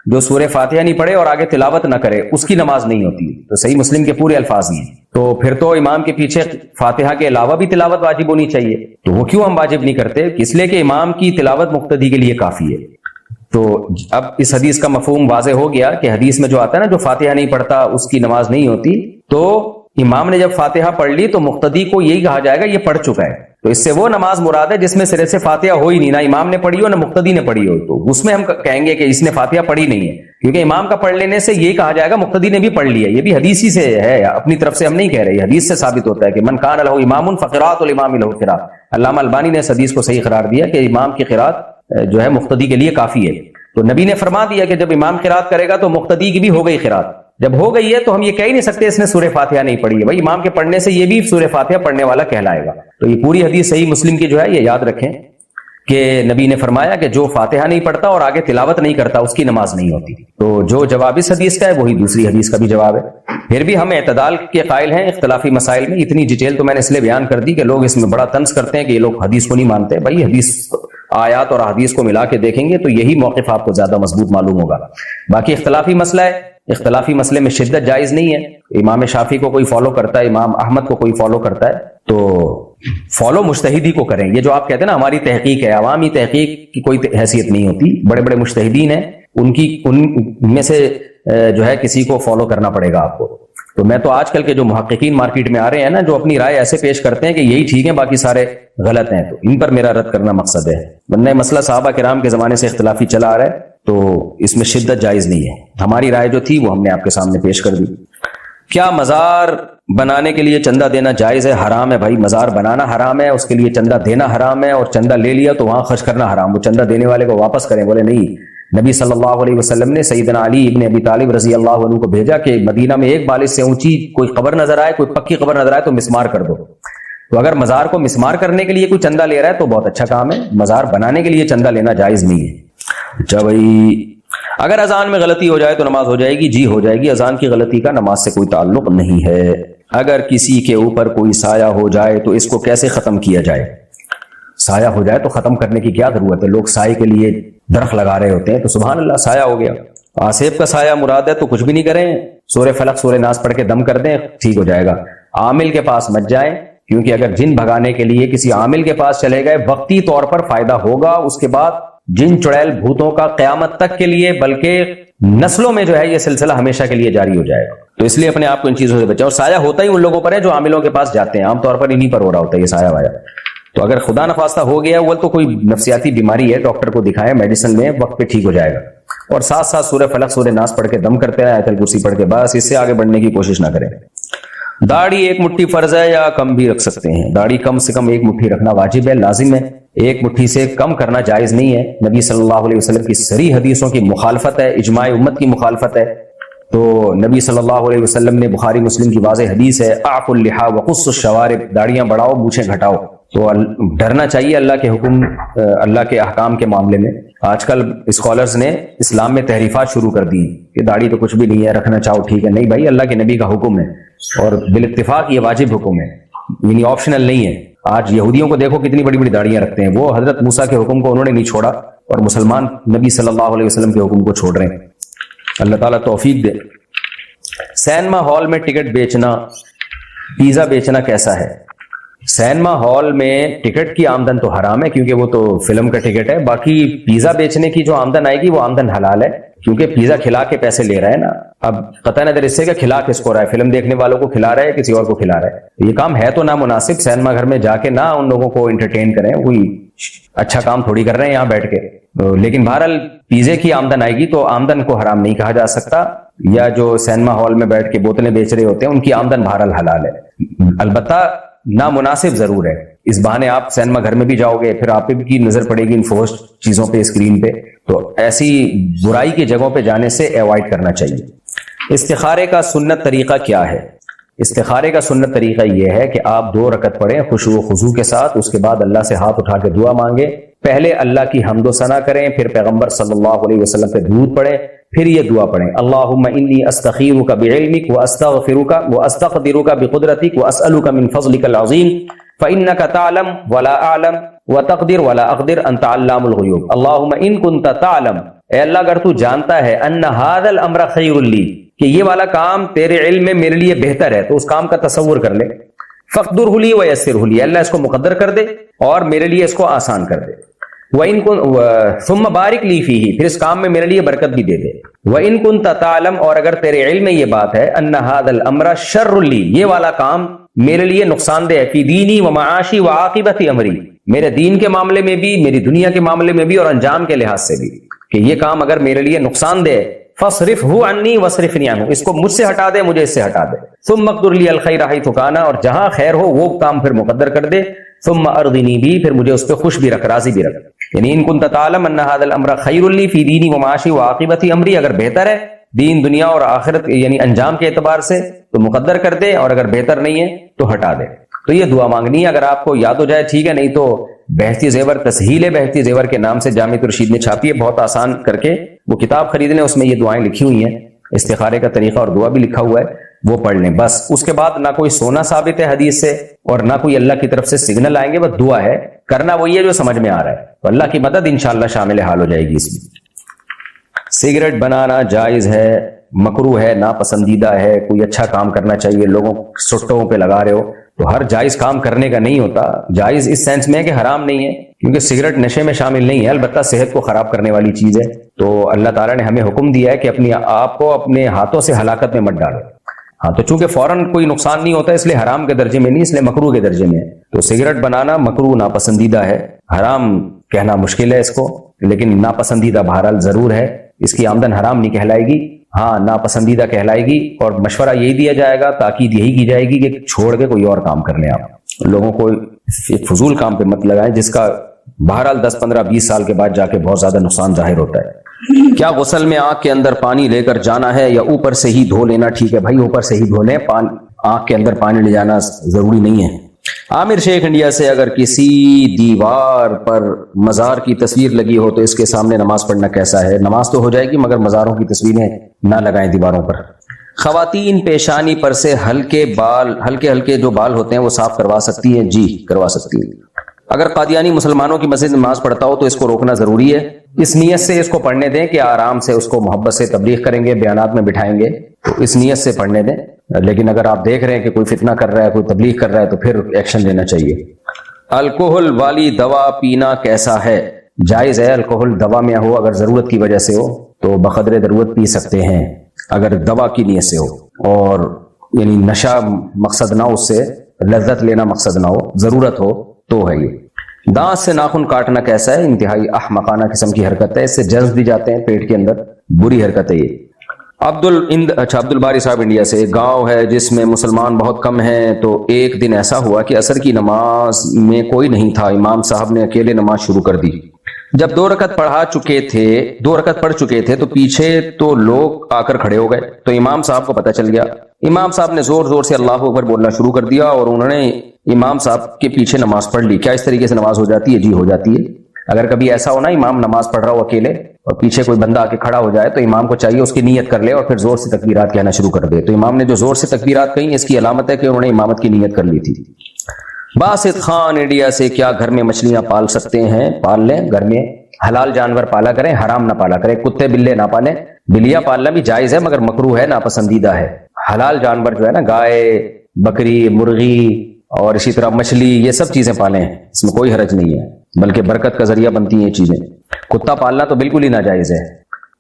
جو سورہ فاتحہ نہیں پڑھے اور آگے تلاوت نہ کرے اس کی نماز نہیں ہوتی. تو صحیح مسلم کے پورے الفاظ یہ ہیں. تو پھر تو امام کے پیچھے فاتحہ کے علاوہ بھی تلاوت واجب ہونی چاہیے. تو وہ کیوں ہم واجب نہیں کرتے؟ اس لیے کہ امام کی تلاوت مقتدی کے لیے کافی ہے. تو اب اس حدیث کا مفہوم واضح ہو گیا کہ حدیث میں جو آتا ہے نا جو فاتحہ نہیں پڑھتا اس کی نماز نہیں ہوتی, تو امام نے جب فاتحہ پڑھ لی تو مقتدی کو یہی کہا جائے گا یہ پڑھ چکا ہے. تو اس سے وہ نماز مراد ہے جس میں سرے سے فاتحہ ہو ہی نہیں, نہ امام نے پڑھی ہو نہ مقتدی نے پڑھی ہو. تو اس میں ہم کہیں گے کہ اس نے فاتحہ پڑھی نہیں ہے, کیونکہ امام کا پڑھ لینے سے یہ کہا جائے گا مقتدی نے بھی پڑھ لیا. یہ بھی حدیث ہی سے ہے, اپنی طرف سے ہم نہیں کہہ رہے, یہ حدیث سے ثابت ہوتا ہے کہ من کان لہ امام فقراۃ الامام لہ قراءۃ. علامہ البانی نے اس حدیث کو صحیح قرار دیا کہ امام کی قرات جو ہے مقتدی کے لیے کافی ہے. تو نبی نے فرما دیا کہ جب امام قرات کرے گا تو مقتدی کی بھی ہو گئی قرات. جب ہو گئی ہے تو ہم یہ کہہ ہی نہیں سکتے اس نے سورہ فاتحہ نہیں پڑھی ہے. بھائی امام کے پڑھنے سے یہ بھی سورہ فاتحہ پڑھنے والا کہلائے گا. تو یہ پوری حدیث صحیح مسلم کی جو ہے یہ یاد رکھیں کہ نبی نے فرمایا کہ جو فاتحہ نہیں پڑھتا اور آگے تلاوت نہیں کرتا اس کی نماز نہیں ہوتی. تو جو جواب اس حدیث کا ہے وہی دوسری حدیث کا بھی جواب ہے. پھر بھی ہم اعتدال کے قائل ہیں اختلافی مسائل میں. اتنی ڈیٹیل تو میں نے اس لیے بیان کر دی کہ لوگ اس میں بڑا طنز کرتے ہیں کہ یہ لوگ حدیث کو نہیں مانتے. بھائی حدیث آیات اور حدیث کو ملا کے دیکھیں گے تو یہی موقف آپ کو زیادہ مضبوط معلوم ہوگا. باقی اختلافی مسئلہ ہے, اختلافی مسئلے میں شدت جائز نہیں ہے. امام شافعی کو کوئی فالو کرتا ہے, امام احمد کو کوئی فالو کرتا ہے, تو فالو مجتہدی کو کریں. یہ جو آپ کہتے ہیں نا ہماری تحقیق ہے, عوامی تحقیق کی کوئی حیثیت نہیں ہوتی. بڑے بڑے مجتہدین ہیں, ان میں سے جو ہے کسی کو فالو کرنا پڑے گا آپ کو. تو میں تو آج کل کے جو محققین مارکیٹ میں آ رہے ہیں نا جو اپنی رائے ایسے پیش کرتے ہیں کہ یہی ٹھیک ہے باقی سارے غلط ہیں, تو ان پر میرا رد کرنا مقصد ہے. ورنہ مسئلہ صحابہ کرام کے زمانے سے اختلافی چلا آ رہا ہے تو اس میں شدت جائز نہیں ہے. ہماری رائے جو تھی وہ ہم نے آپ کے سامنے پیش کر دی. کیا مزار بنانے کے لیے چندہ دینا جائز ہے؟ حرام ہے بھائی. مزار بنانا حرام ہے, اس کے لیے چندہ دینا حرام ہے, اور چندہ لے لیا تو وہاں خرچ کرنا حرام. وہ چندہ دینے والے کو واپس کریں. بولے نہیں, نبی صلی اللہ علیہ وسلم نے سیدنا علی ابن ابی طالب رضی اللہ عنہ کو بھیجا کہ مدینہ میں ایک بالش سے اونچی کوئی قبر نظر آئے, کوئی پکی قبر نظر آئے تو مسمار کر دو. تو اگر مزار کو مسمار کرنے کے لیے کوئی چندہ لے رہا ہے تو بہت اچھا کام ہے. مزار بنانے کے لیے چندہ لینا جائز نہیں ہے. اچھا بھائی, اگر اذان میں غلطی ہو جائے تو نماز ہو جائے گی؟ جی ہو جائے گی. اذان کی غلطی کا نماز سے کوئی تعلق نہیں ہے. اگر کسی کے اوپر کوئی سایہ ہو جائے تو اس کو کیسے ختم کیا جائے؟ سایہ ہو جائے تو ختم کرنے کی کیا ضرورت ہے؟ لوگ سائے کے لیے درخت لگا رہے ہوتے ہیں تو سبحان اللہ سایہ ہو گیا. آصف کا سایہ مراد ہے تو کچھ بھی نہیں کریں, سورہ فلق سورہ ناس پڑھ کے دم کر دیں, ٹھیک ہو جائے گا. عامل کے پاس مت جائیں, کیونکہ اگر جن بھگانے کے لیے کسی عامل کے پاس چلے گئے وقتی طور پر فائدہ ہوگا, اس کے بعد جن چڑیل بھوتوں کا قیامت تک کے لیے بلکہ نسلوں میں جو ہے یہ سلسلہ ہمیشہ کے لیے جاری ہو جائے گا. تو اس لیے اپنے آپ کو ان چیزوں سے بچاؤ. اور سایہ ہوتا ہی ان لوگوں پر ہے جو عاملوں کے پاس جاتے ہیں, عام طور پر انہیں پر ہو رہا ہوتا ہے یہ سایہ وایا. تو اگر خدا نخواستہ ہو گیا وہ تو کوئی نفسیاتی بیماری ہے, ڈاکٹر کو دکھائیں, میڈیسن لیں, وقت پہ ٹھیک ہو جائے گا. اور ساتھ ساتھ سورہ فلق سورہ ناس پڑھ کے دم کرتے ہیں, آیت الکرسی پڑھ کے, بس اس سے آگے بڑھنے کی کوشش نہ کریں. داڑھی ایک مٹھی فرض ہے یا کم بھی رکھ سکتے ہیں؟ داڑھی کم سے کم ایک مٹھی رکھنا واجب ہے, لازم ہے. ایک مٹھی سے کم کرنا جائز نہیں ہے. نبی صلی اللہ علیہ وسلم کی صریح حدیثوں کی مخالفت ہے, اجماع امت کی مخالفت ہے. تو نبی صلی اللہ علیہ وسلم نے بخاری مسلم کی واضح حدیث ہے, اعفوا اللحى وقصوا الشوارب, داڑیاں بڑھاؤ مونچھیں گھٹاؤ. تو ڈرنا چاہیے اللہ کے حکم، اللہ کے احکام کے معاملے میں۔ آج کل اسکالرز نے اسلام میں تحریفات شروع کر دی کہ داڑھی تو کچھ بھی نہیں ہے، رکھنا چاہو ٹھیک ہے، نہیں بھائی، اللہ کے نبی کا حکم ہے اور بالاتفاق یہ واجب حکم ہے، یعنی آپشنل نہیں ہے۔ آج یہودیوں کو دیکھو کتنی بڑی بڑی داڑیاں رکھتے ہیں، وہ حضرت موسیٰ کے حکم کو انہوں نے نہیں چھوڑا اور مسلمان نبی صلی اللہ علیہ وسلم کے حکم کو چھوڑ رہے ہیں۔ اللہ تعالیٰ توفیق دے۔ سینما ہال میں ٹکٹ بیچنا، پیزا بیچنا کیسا ہے؟ سینما ہال میں ٹکٹ کی آمدن تو حرام ہے کیونکہ وہ تو فلم کا ٹکٹ ہے، باقی پیزا بیچنے کی جو آمدن آئے گی وہ آمدن حلال ہے کیونکہ پیزا کھلا کے پیسے لے رہا ہے نا۔ اب قطع نظر اس سے کہ کھلا کس کو رہا ہے، فلم دیکھنے والوں کو کھلا رہا ہے کسی اور کو کھلا رہا ہے، یہ کام ہے تو نامناسب۔ سینما گھر میں جا کے نہ ان لوگوں کو انٹرٹین کریں، کوئی اچھا کام تھوڑی کر رہے ہیں یہاں بیٹھ کے۔ لیکن بہرحال پیزے کی آمدن آئے گی تو آمدن کو حرام نہیں کہا جا سکتا، یا جو سینما ہال میں بیٹھ کے بوتلیں بیچ رہے ہوتے ہیں ان کی آمدن بہرحال حلال ہے، البتہ نامناسب ضرور ہے۔ اس بہانے آپ سینما گھر میں بھی جاؤ گے، پھر آپ پہ بھی نظر پڑے گی ان فوسٹ چیزوں پہ، اسکرین پہ، تو ایسی برائی کی جگہوں پہ جانے سے ایوائڈ کرنا چاہیے۔ استخارے کا سنت طریقہ کیا ہے؟ استخارے کا سنت طریقہ یہ ہے کہ آپ 2 رکعت پڑھیں خشوع و خضوع کے ساتھ، اس کے بعد اللہ سے ہاتھ اٹھا کے دعا مانگیں، پہلے اللہ کی حمد و ثنا کریں، پھر پیغمبر صلی اللہ علیہ وسلم پہ درود پڑھیں، پھر یہ دعا پڑھیں، اللہم انی استخیرک بعلمک واستغفرک واستقدرک بقدرتک واسألک من فضلک العظیم فإنک تعلم ولا اعلم وتقدر ولا اقدر انت علام الغیوب۔ اللہم ان کنت تعلم، اے اللہ اگر تو جانتا ہے ان ھذا الامر خیر لی، کہ یہ والا کام تیرے علم میں میرے لیے بہتر ہے، تو اس کام کا تصور کر لے، فقدرہ لی ویسرہ لی، اللہ اس کو مقدر کر دے اور میرے لیے اس کو آسان کر دے، ثم بارک لی فیہ، پھر اس کام میں میرے لیے برکت بھی دے دے، وَإِن كُنْتَ تَعْلَمْ، اور اگر تیرے علم میں یہ بات ہے، ان ھذا الامر شر لی، یہ والا کام میرے لیے نقصان دہ ہے، فی دینی و معاشی و عاقبت امری، میرے دین کے معاملے میں بھی، میری دنیا کے معاملے میں بھی اور انجام کے لحاظ سے بھی، کہ یہ کام اگر میرے لیے نقصان دہ ہے، فَاصْرِفْهُ عَنِّي وَاصْرِفْنِي عَنْهُ، اس کو مجھ سے ہٹا دے، مجھے اس سے ہٹا دے، ثُمَّ اقْدُرْ لِي الْخَيْرَ حَيْثُ كَانَ، اور جہاں خیر ہو وہ کام پھر مقدر کر دے، ثُمَّ أَرْضِنِي بِهِ، پھر مجھے اس پہ خوش بھی رکھ، راضی بھی رکھ، یعنی ان كنت تعلم ان هذا الامر خیر لی فی دینی و معاشی و عاقبت امری، اگر بہتر ہے دین دنیا اور آخرت یعنی انجام کے اعتبار سے تو مقدر کر دے، اور اگر بہتر نہیں ہے تو ہٹا دے۔ تو یہ دعا مانگنی ہے، اگر آپ کو یاد ہو جائے ٹھیک ہے، نہیں تو بہتی زیور، تسہیل بہتی زیور کے نام سے جامع الرشید نے چھاپی ہے، بہت آسان کر کے، وہ کتاب خرید لیں، اس میں یہ دعائیں لکھی ہوئی ہیں، استخارے کا طریقہ اور دعا بھی لکھا ہوا ہے، وہ پڑھ لیں بس۔ اس کے بعد نہ کوئی سونا ثابت ہے حدیث سے اور نہ کوئی اللہ کی طرف سے سگنل آئیں گے، بس دعا ہے، کرنا وہی ہے جو سمجھ میں آ رہا ہے، تو اللہ کی مدد انشاءاللہ شامل حال ہو جائے گی اس میں۔ سگریٹ بنانا جائز ہے، مکروہ ہے، ناپسندیدہ ہے، کوئی اچھا کام کرنا چاہیے، لوگوں سٹوں پہ لگا رہے ہو، تو ہر جائز کام کرنے کا نہیں ہوتا، جائز اس سینس میں ہے کہ حرام نہیں ہے، کیونکہ سگریٹ نشے میں شامل نہیں ہے، البتہ صحت کو خراب کرنے والی چیز ہے، تو اللہ تعالیٰ نے ہمیں حکم دیا ہے کہ اپنی آپ کو اپنے ہاتھوں سے ہلاکت میں مت ڈالو۔ ہاں تو چونکہ فوراً کوئی نقصان نہیں ہوتا، اس لیے حرام کے درجے میں نہیں، اس لیے مکروہ کے درجے میں ہے، تو سگریٹ بنانا مکروہ ناپسندیدہ ہے، حرام کہنا مشکل ہے اس کو، لیکن ناپسندیدہ بہرحال ضرور ہے، اس کی آمدن حرام نہیں کہلائے گی، ہاں ناپسندیدہ کہلائے گی، اور مشورہ یہی دیا جائے گا، تاکید یہی کی جائے گی کہ چھوڑ کے کوئی اور کام کر لیں، آپ لوگوں کو ایک فضول کام پہ مت لگائیں جس کا بہرحال 10 15 20 سال کے بعد جا کے بہت زیادہ نقصان ظاہر ہوتا ہے۔ کیا غسل میں آنکھ کے اندر پانی لے کر جانا ہے یا اوپر سے ہی دھو لینا ٹھیک ہے؟ بھائی اوپر سے ہی دھو لیں، آنکھ کے اندر پانی لے جانا ضروری نہیں ہے۔ عامر شیخ انڈیا سے، اگر کسی دیوار پر مزار کی تصویر لگی ہو تو اس کے سامنے نماز پڑھنا کیسا ہے؟ نماز تو ہو جائے گی مگر مزاروں کی تصویریں نہ لگائیں دیواروں پر۔ خواتین پیشانی پر سے ہلکے جو بال ہوتے ہیں وہ صاف کروا سکتی ہیں؟ جی کروا سکتی ہیں۔ اگر قادیانی مسلمانوں کی مسجد میں نماز پڑھتا ہو تو اس کو روکنا ضروری ہے، اس نیت سے اس کو پڑھنے دیں کہ آرام سے اس کو محبت سے تبلیغ کریں گے، بیانات میں بٹھائیں گے، تو اس نیت سے پڑھنے دیں، لیکن اگر آپ دیکھ رہے ہیں کہ کوئی فتنہ کر رہا ہے، کوئی تبلیغ کر رہا ہے، تو پھر ایکشن لینا چاہیے۔ الکوہل والی دوا پینا کیسا ہے؟ جائز ہے، الکوہل دوا میں ہو، اگر ضرورت کی وجہ سے ہو تو بقدر ضرورت پی سکتے ہیں، اگر دوا کی نیت سے ہو، اور یعنی نشہ مقصد نہ ہو، اس سے لذت لینا مقصد نہ ہو، ضرورت ہو تو ہے۔ یہ دانت سے ناخن کاٹنا کیسا ہے؟ انتہائی احمقانہ قسم کی حرکت ہے، اس سے جرم بھی جاتے ہیں پیٹ کے اندر، بری حرکت ہے یہ۔ عبد الباری صاحب انڈیا سے، ایک گاؤں ہے جس میں مسلمان بہت کم ہیں، تو ایک دن ایسا ہوا کہ عصر کی نماز میں کوئی نہیں تھا، امام صاحب نے اکیلے نماز شروع کر دی، جب 2 رکعت پڑھ چکے تھے تو پیچھے تو لوگ آ کر کھڑے ہو گئے، تو امام صاحب کو پتہ چل گیا، امام صاحب نے زور زور سے اللہ اکبر بولنا شروع کر دیا اور انہوں نے امام صاحب کے پیچھے نماز پڑھ لی. کیا اس طریقے سے نماز ہو جاتی ہے؟ جی ہو جاتی ہے. اگر کبھی ایسا ہونا امام نماز پڑھ رہا ہو اکیلے اور پیچھے کوئی بندہ آ کے کھڑا ہو جائے تو امام کو چاہیے اس کی نیت کر لے اور پھر زور سے تکبیرات کہنا شروع کر دے. تو امام نے جو زور سے تکبیرات کہیں اس کی علامت ہے کہ انہوں نے امامت کی نیت کر لی تھی. باسط خان انڈیا سے کیا گھر میں مچھلیاں پال سکتے ہیں؟ پال لیں. گھر میں حلال جانور پالا کریں, حرام نہ پالا کریں. کتے بلے نہ پالیں. بلیاں پالنا بھی جائز ہے مگر مکروہ ہے, ناپسندیدہ ہے. حلال جانور جو ہے نا, گائے, بکری, مرغی اور اسی طرح مچھلی, یہ سب چیزیں پالیں, اس میں کوئی حرج نہیں ہے, بلکہ برکت کا ذریعہ بنتی ہیں یہ چیزیں. کتا پالنا تو بالکل ہی ناجائز ہے.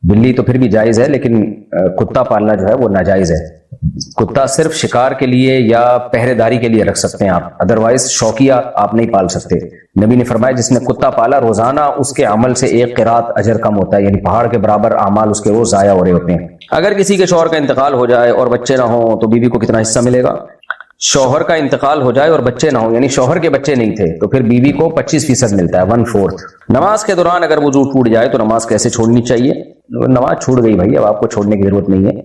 بلی تو پھر بھی جائز ہے لیکن کتا پالنا جو ہے وہ ناجائز ہے. کتا صرف شکار کے لیے یا پہرے داری کے لیے رکھ سکتے ہیں آپ, ادروائز شوقیہ آپ نہیں پال سکتے. نبی نے فرمایا جس نے کتا پالا روزانہ اس کے عمل سے 1 قرات اجر کم ہوتا ہے, یعنی پہاڑ کے برابر اعمال اس کے روز ضائع ہو رہے ہوتے ہیں. اگر کسی کے شوہر کا انتقال ہو جائے اور بچے نہ ہوں تو بیوی کو کتنا حصہ ملے گا؟ شوہر کا انتقال ہو جائے اور بچے نہ ہوں, یعنی شوہر کے بچے نہیں تھے, تو پھر بیوی کو 25% ملتا ہے, 1/4. نماز کے دوران اگر وضو ٹوٹ جائے تو نماز کیسے چھوڑنی چاہیے؟ نماز چھوٹ گئی بھائی, اب آپ کو چھوڑنے کی ضرورت نہیں ہے,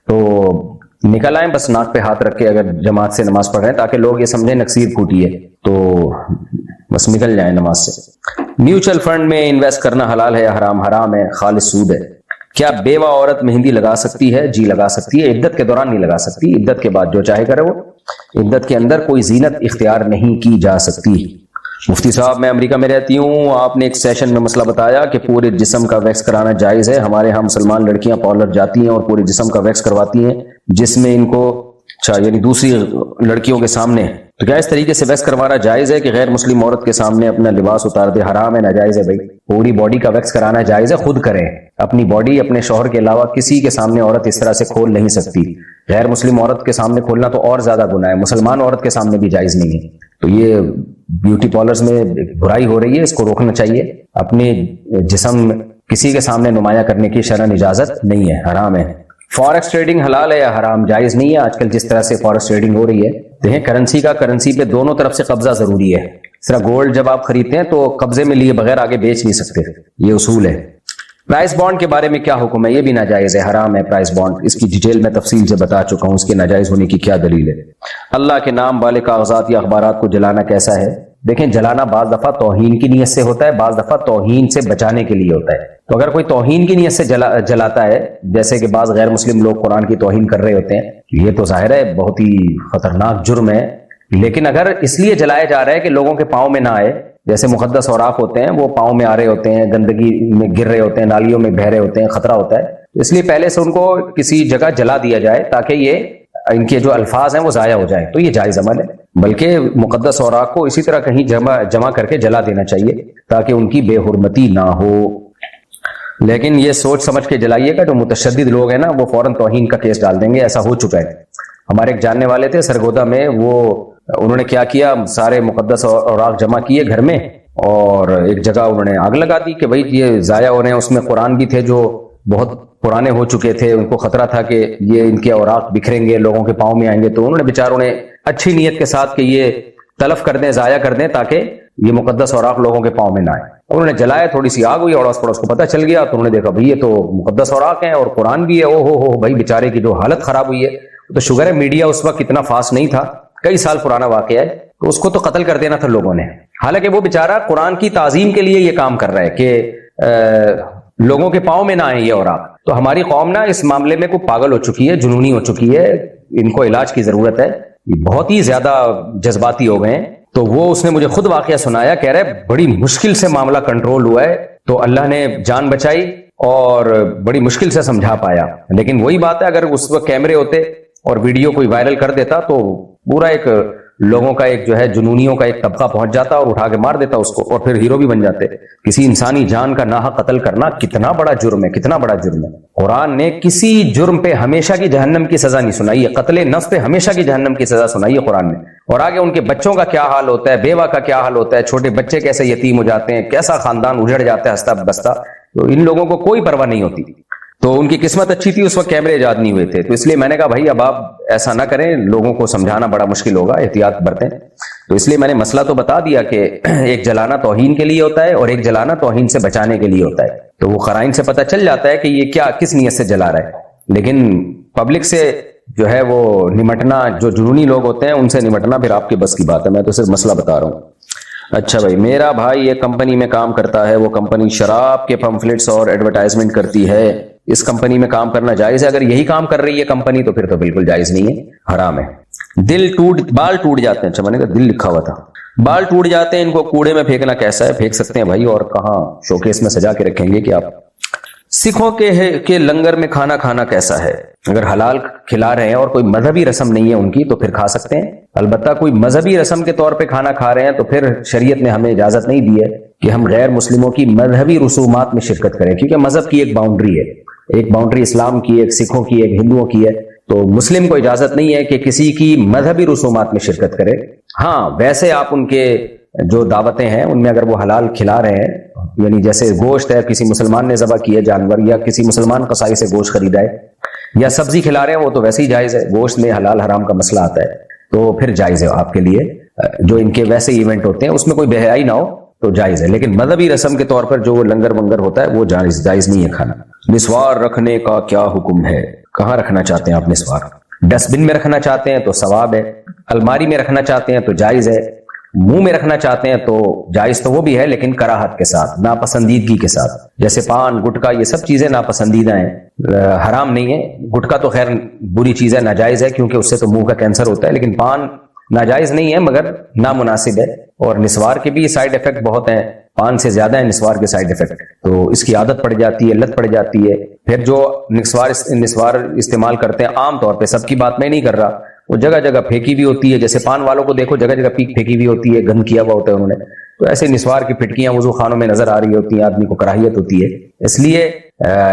تو نکل آئیں بس ناک پہ ہاتھ رکھ کے اگر جماعت سے نماز پڑھ رہے ہیں, تاکہ لوگ یہ سمجھیں نکسیر پھوٹی ہے, تو بس نکل جائیں نماز سے. میوچل فنڈ میں انویسٹ کرنا حلال ہے یا حرام؟ حرام ہے, خالص سود ہے. کیا بیوہ عورت مہندی لگا سکتی ہے؟ جی لگا سکتی ہے. عدت کے دوران نہیں لگا سکتی, عدت کے بعد جو چاہے کرے وہ. عدت کے اندر کوئی زینت اختیار نہیں کی جا سکتی. مفتی صاحب میں امریکہ میں رہتی ہوں, آپ نے ایک سیشن میں مسئلہ بتایا کہ پورے جسم کا ویکس کرانا جائز ہے. ہمارے ہاں مسلمان لڑکیاں پارلر جاتی ہیں اور پورے جسم کا ویکس کرواتی ہیں جس میں ان کو یعنی دوسری لڑکیوں کے سامنے, تو کیا اس طریقے سے ویکس کروانا جائز ہے کہ غیر مسلم عورت کے سامنے اپنا لباس اتار دے؟ حرام ہے, ناجائز ہے بھائی. پوری باڈی کا ویکس کرانا جائز ہے, خود کریں. اپنی باڈی اپنے شوہر کے علاوہ کسی کے سامنے عورت اس طرح سے کھول نہیں سکتی. غیر مسلم عورت کے سامنے کھولنا تو اور زیادہ گناہ ہے, مسلمان عورت کے سامنے بھی جائز نہیں ہے. تو یہ بیوٹی پارلرز میں برائی ہو رہی ہے, اس کو روکنا چاہیے. اپنے جسم کسی کے سامنے نمایاں کرنے کی شرعاً اجازت نہیں ہے, حرام ہے. فارکس ٹریڈنگ حلال ہے یا حرام؟ جائز نہیں ہے. آج کل جس طرح سے فارکس ٹریڈنگ ہو رہی ہے, دیکھیں کرنسی کا کرنسی پہ دونوں طرف سے قبضہ ضروری ہے. اس طرح گولڈ جب آپ خریدتے ہیں تو قبضے میں لیے بغیر آگے بیچ نہیں سکتے, یہ اصول ہے. پرائز بانڈ کے بارے میں کیا حکم ہے؟ یہ بھی ناجائز ہے, حرام ہے پرائز بانڈ. اس کی ڈیٹیل میں تفصیل سے بتا چکا ہوں, اس کے ناجائز ہونے کی کیا دلیل ہے. اللہ کے نام والے کاغذات یا اخبارات کو جلانا کیسا ہے؟ دیکھیں جلانا بعض دفعہ توہین کی نیت سے ہوتا ہے, بعض دفعہ توہین سے بچانے کے لیے ہوتا ہے. تو اگر کوئی توہین کی نیت سے جلاتا ہے, جیسے کہ بعض غیر مسلم لوگ قرآن کی توہین کر رہے ہوتے ہیں, یہ تو ظاہر ہے بہت ہی خطرناک جرم ہے. لیکن اگر اس لیے جلایا جا رہا ہے کہ لوگوں کے پاؤں میں نہ آئے, جیسے مقدس اوراق ہوتے ہیں وہ پاؤں میں آ رہے ہوتے ہیں, گندگی میں گر رہے ہوتے ہیں, نالیوں میں بہہ رہے ہوتے ہیں, خطرہ ہوتا ہے, اس لیے پہلے سے ان کو کسی جگہ جلا دیا جائے تاکہ یہ ان کے جو الفاظ ہیں وہ ضائع ہو جائیں, تو یہ جائز عمل ہے. بلکہ مقدس اوراق کو اسی طرح کہیں جمع کر کے جلا دینا چاہیے تاکہ ان کی بے حرمتی نہ ہو. لیکن یہ سوچ سمجھ کے جلائیے گا, جو متشدد لوگ ہیں نا وہ فوراً توہین کا کیس ڈال دیں گے. ایسا ہو چکا ہے. ہمارے ایک جاننے والے تھے سرگودا میں, وہ انہوں نے کیا کیا, سارے مقدس اوراق جمع کیے گھر میں اور ایک جگہ انہوں نے آگ لگا دی کہ بھائی یہ ضائع ہو رہے ہیں. اس میں قرآن بھی تھے جو بہت پرانے ہو چکے تھے, ان کو خطرہ تھا کہ یہ ان کے اوراق بکھریں گے, لوگوں کے پاؤں میں آئیں گے. تو انہوں نے بیچاروں نے اچھی نیت کے ساتھ کہ یہ تلف کر دیں, ضائع کر دیں تاکہ یہ مقدس اوراق لوگوں کے پاؤں میں نہ آئے. انہوں نے جلایا, تھوڑی سی آگ ہوئی, اڑوس پڑوس کو پتہ چل گیا, تو انہوں نے دیکھا بھائی یہ تو مقدس اوراق ہیں اور قرآن بھی ہے. او ہو بھائی بیچارے کی جو حالت خراب ہوئی ہے. تو شکر ہے میڈیا اس وقت اتنا فاسٹ نہیں تھا, کئی سال پرانا واقعہ ہے, تو اس کو تو قتل کر دینا تھا لوگوں نے. حالانکہ وہ بیچارہ قرآن کی تعظیم کے لیے یہ کام کر رہا ہے کہ لوگوں کے پاؤں میں نہ آئیں یہ اوراق. تو ہماری قوم نا اس معاملے میں کوئی پاگل ہو چکی ہے, جنونی ہو چکی ہے, ان کو علاج کی ضرورت ہے. بہت ہی زیادہ جذباتی ہو گئے ہیں. تو وہ اس نے مجھے خود واقعہ سنایا, کہہ رہے بڑی مشکل سے معاملہ کنٹرول ہوا ہے, تو اللہ نے جان بچائی اور بڑی مشکل سے سمجھا پایا. لیکن وہی بات ہے, اگر اس وقت کیمرے ہوتے اور ویڈیو کوئی وائرل کر دیتا تو پورا ایک لوگوں کا ایک جو ہے جنونیوں کا ایک طبقہ پہنچ جاتا اور اٹھا کے مار دیتا اس کو, اور پھر ہیرو بھی بن جاتے. کسی انسانی جان کا ناحق قتل کرنا کتنا بڑا جرم ہے, کتنا بڑا جرم ہے. قرآن نے کسی جرم پہ ہمیشہ کی جہنم کی سزا نہیں سنائی ہے, قتل نفس پہ ہمیشہ کی جہنم کی سزا سنائی ہے قرآن نے. اور آگے ان کے بچوں کا کیا حال ہوتا ہے, بیوہ کا کیا حال ہوتا ہے, چھوٹے بچے کیسے یتیم ہو جاتے ہیں, کیسا خاندان اجڑ جاتا ہے ہنستا بستا. تو ان لوگوں کو کوئی پرواہ نہیں ہوتی. تو ان کی قسمت اچھی تھی, اس وقت کیمرے ایجاد نہیں ہوئے تھے. تو اس لیے میں نے کہا بھائی اب آپ ایسا نہ کریں, لوگوں کو سمجھانا بڑا مشکل ہوگا, احتیاط برتیں. تو اس لیے میں نے مسئلہ تو بتا دیا کہ ایک جلانا توہین کے لیے ہوتا ہے اور ایک جلانا توہین سے بچانے کے لیے ہوتا ہے. تو وہ قرائن سے پتہ چل جاتا ہے کہ یہ کیا کس نیت سے جلا رہا ہے. لیکن پبلک سے جو ہے وہ نمٹنا، جو جنونی لوگ ہوتے ہیں ان سے نمٹنا پھر آپ کے بس کی بات ہے، میں تو صرف مسئلہ بتا رہا ہوں۔ اچھا بھائی، میرا بھائی ایک کمپنی میں کام کرتا ہے، وہ کمپنی شراب کے پمفلٹس اور ایڈورٹائزمنٹ کرتی ہے، اس کمپنی میں کام کرنا جائز ہے؟ اگر یہی کام کر رہی ہے کمپنی تو پھر تو بالکل جائز نہیں ہے، حرام ہے۔ بال ٹوٹ جاتے ہیں، اچھا میں نے کہا دل لکھا ہوا تھا، بال ٹوٹ جاتے ہیں، ان کو کوڑے میں پھینکنا کیسا ہے؟ پھینک سکتے ہیں بھائی، اور کہاں شوکیس میں سجا کے رکھیں گے کہ آپ؟ سکھوں کے لنگر میں کھانا کھانا کیسا ہے؟ اگر حلال کھلا رہے ہیں اور کوئی مذہبی رسم نہیں ہے ان کی تو پھر کھا سکتے ہیں، البتہ کوئی مذہبی رسم کے طور پہ کھانا کھا رہے ہیں تو پھر شریعت نے ہمیں اجازت نہیں دی ہے کہ ہم غیر مسلموں کی مذہبی رسومات میں شرکت کریں، کیونکہ مذہب کی ایک باؤنڈری ہے، ایک باؤنڈری اسلام کی، ایک سکھوں کی، ایک ہندوؤں کی ہے، تو مسلم کو اجازت نہیں ہے کہ کسی کی مذہبی رسومات میں شرکت کرے۔ ہاں ویسے آپ ان کے جو دعوتیں ہیں ان میں اگر وہ حلال کھلا رہے ہیں، یعنی جیسے گوشت ہے، کسی مسلمان نے ذبح کیا جانور، یا کسی مسلمان قصائی سے گوشت خریدا ہے، یا سبزی کھلا رہے ہیں، وہ تو ویسے ہی جائز ہے، گوشت میں حلال حرام کا مسئلہ آتا ہے تو پھر جائز ہے آپ کے لیے، جو ان کے ویسے ایونٹ ہوتے ہیں اس میں کوئی بے حیائی نہ ہو تو جائز ہے، لیکن مذہبی رسم کے طور پر جو لنگر ونگر ہوتا ہے وہ جائز نہیں ہے کھانا۔ نسوار رکھنے کا کیا حکم ہے؟ کہاں رکھنا چاہتے ہیں آپ نسوار؟ ڈسٹ بن میں رکھنا چاہتے ہیں تو ثواب ہے، الماری میں رکھنا چاہتے ہیں تو جائز ہے، منہ میں رکھنا چاہتے ہیں تو جائز تو وہ بھی ہے لیکن کراہت کے ساتھ، ناپسندیدگی کے ساتھ، جیسے پان گٹکا یہ سب چیزیں ناپسندیدہ ہیں، حرام نہیں ہے۔ گٹکا تو خیر بری چیز ہے، ناجائز ہے کیونکہ اس سے تو منہ کا کینسر ہوتا ہے، لیکن پان ناجائز نہیں ہے مگر نامناسب ہے، اور نسوار کے بھی سائیڈ افیکٹ بہت ہیں، پان سے زیادہ ہے نسوار کے سائیڈ افیکٹ، تو اس کی عادت پڑ جاتی ہے، لت پڑ جاتی ہے۔ پھر جو نسوار استعمال کرتے ہیں عام طور پہ، سب کی بات میں نہیں کر رہا، وہ جگہ جگہ پھینکی بھی ہوتی ہے، جیسے پان والوں کو دیکھو جگہ جگہ پیک پھینکی بھی ہوتی ہے، گند کیا ہوا ہوتا ہے انہوں نے، تو ایسے نسوار کی پھٹکیاں وضو خانوں میں نظر آ رہی ہوتی ہیں، آدمی کو کراہیت ہوتی ہے، اس لیے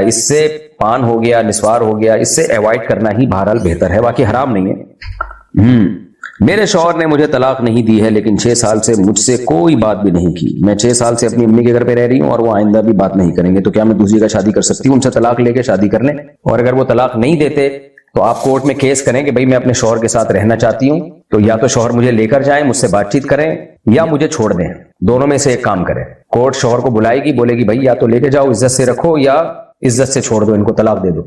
اس سے پان ہو گیا، نسوار ہو گیا، اس سے ایوائڈ کرنا ہی بہرحال بہتر ہے، باقی حرام نہیں ہے۔ میرے شوہر نے مجھے طلاق نہیں دی ہے لیکن 6 سال سے مجھ سے کوئی بات بھی نہیں کی، میں 6 سال سے اپنی امی کے گھر پہ رہ رہی ہوں اور وہ آئندہ بھی بات نہیں کریں گے، تو کیا میں دوسری کا شادی کر سکتی ہوں؟ ان سے طلاق لے کے شادی کر لیں، اور اگر وہ طلاق نہیں دیتے تو آپ کورٹ میں کیس کریں کہ بھائی میں اپنے شوہر کے ساتھ رہنا چاہتی ہوں، تو یا تو شوہر مجھے لے کر جائیں، مجھ سے بات چیت کریں، یا مجھے چھوڑ دیں، دونوں میں سے ایک کام کریں۔ کورٹ شوہر کو بلائے گی، بولے گی بھائی یا تو لے کے جاؤ عزت سے رکھو، یا عزت سے چھوڑ دو، ان کو طلاق دے دو۔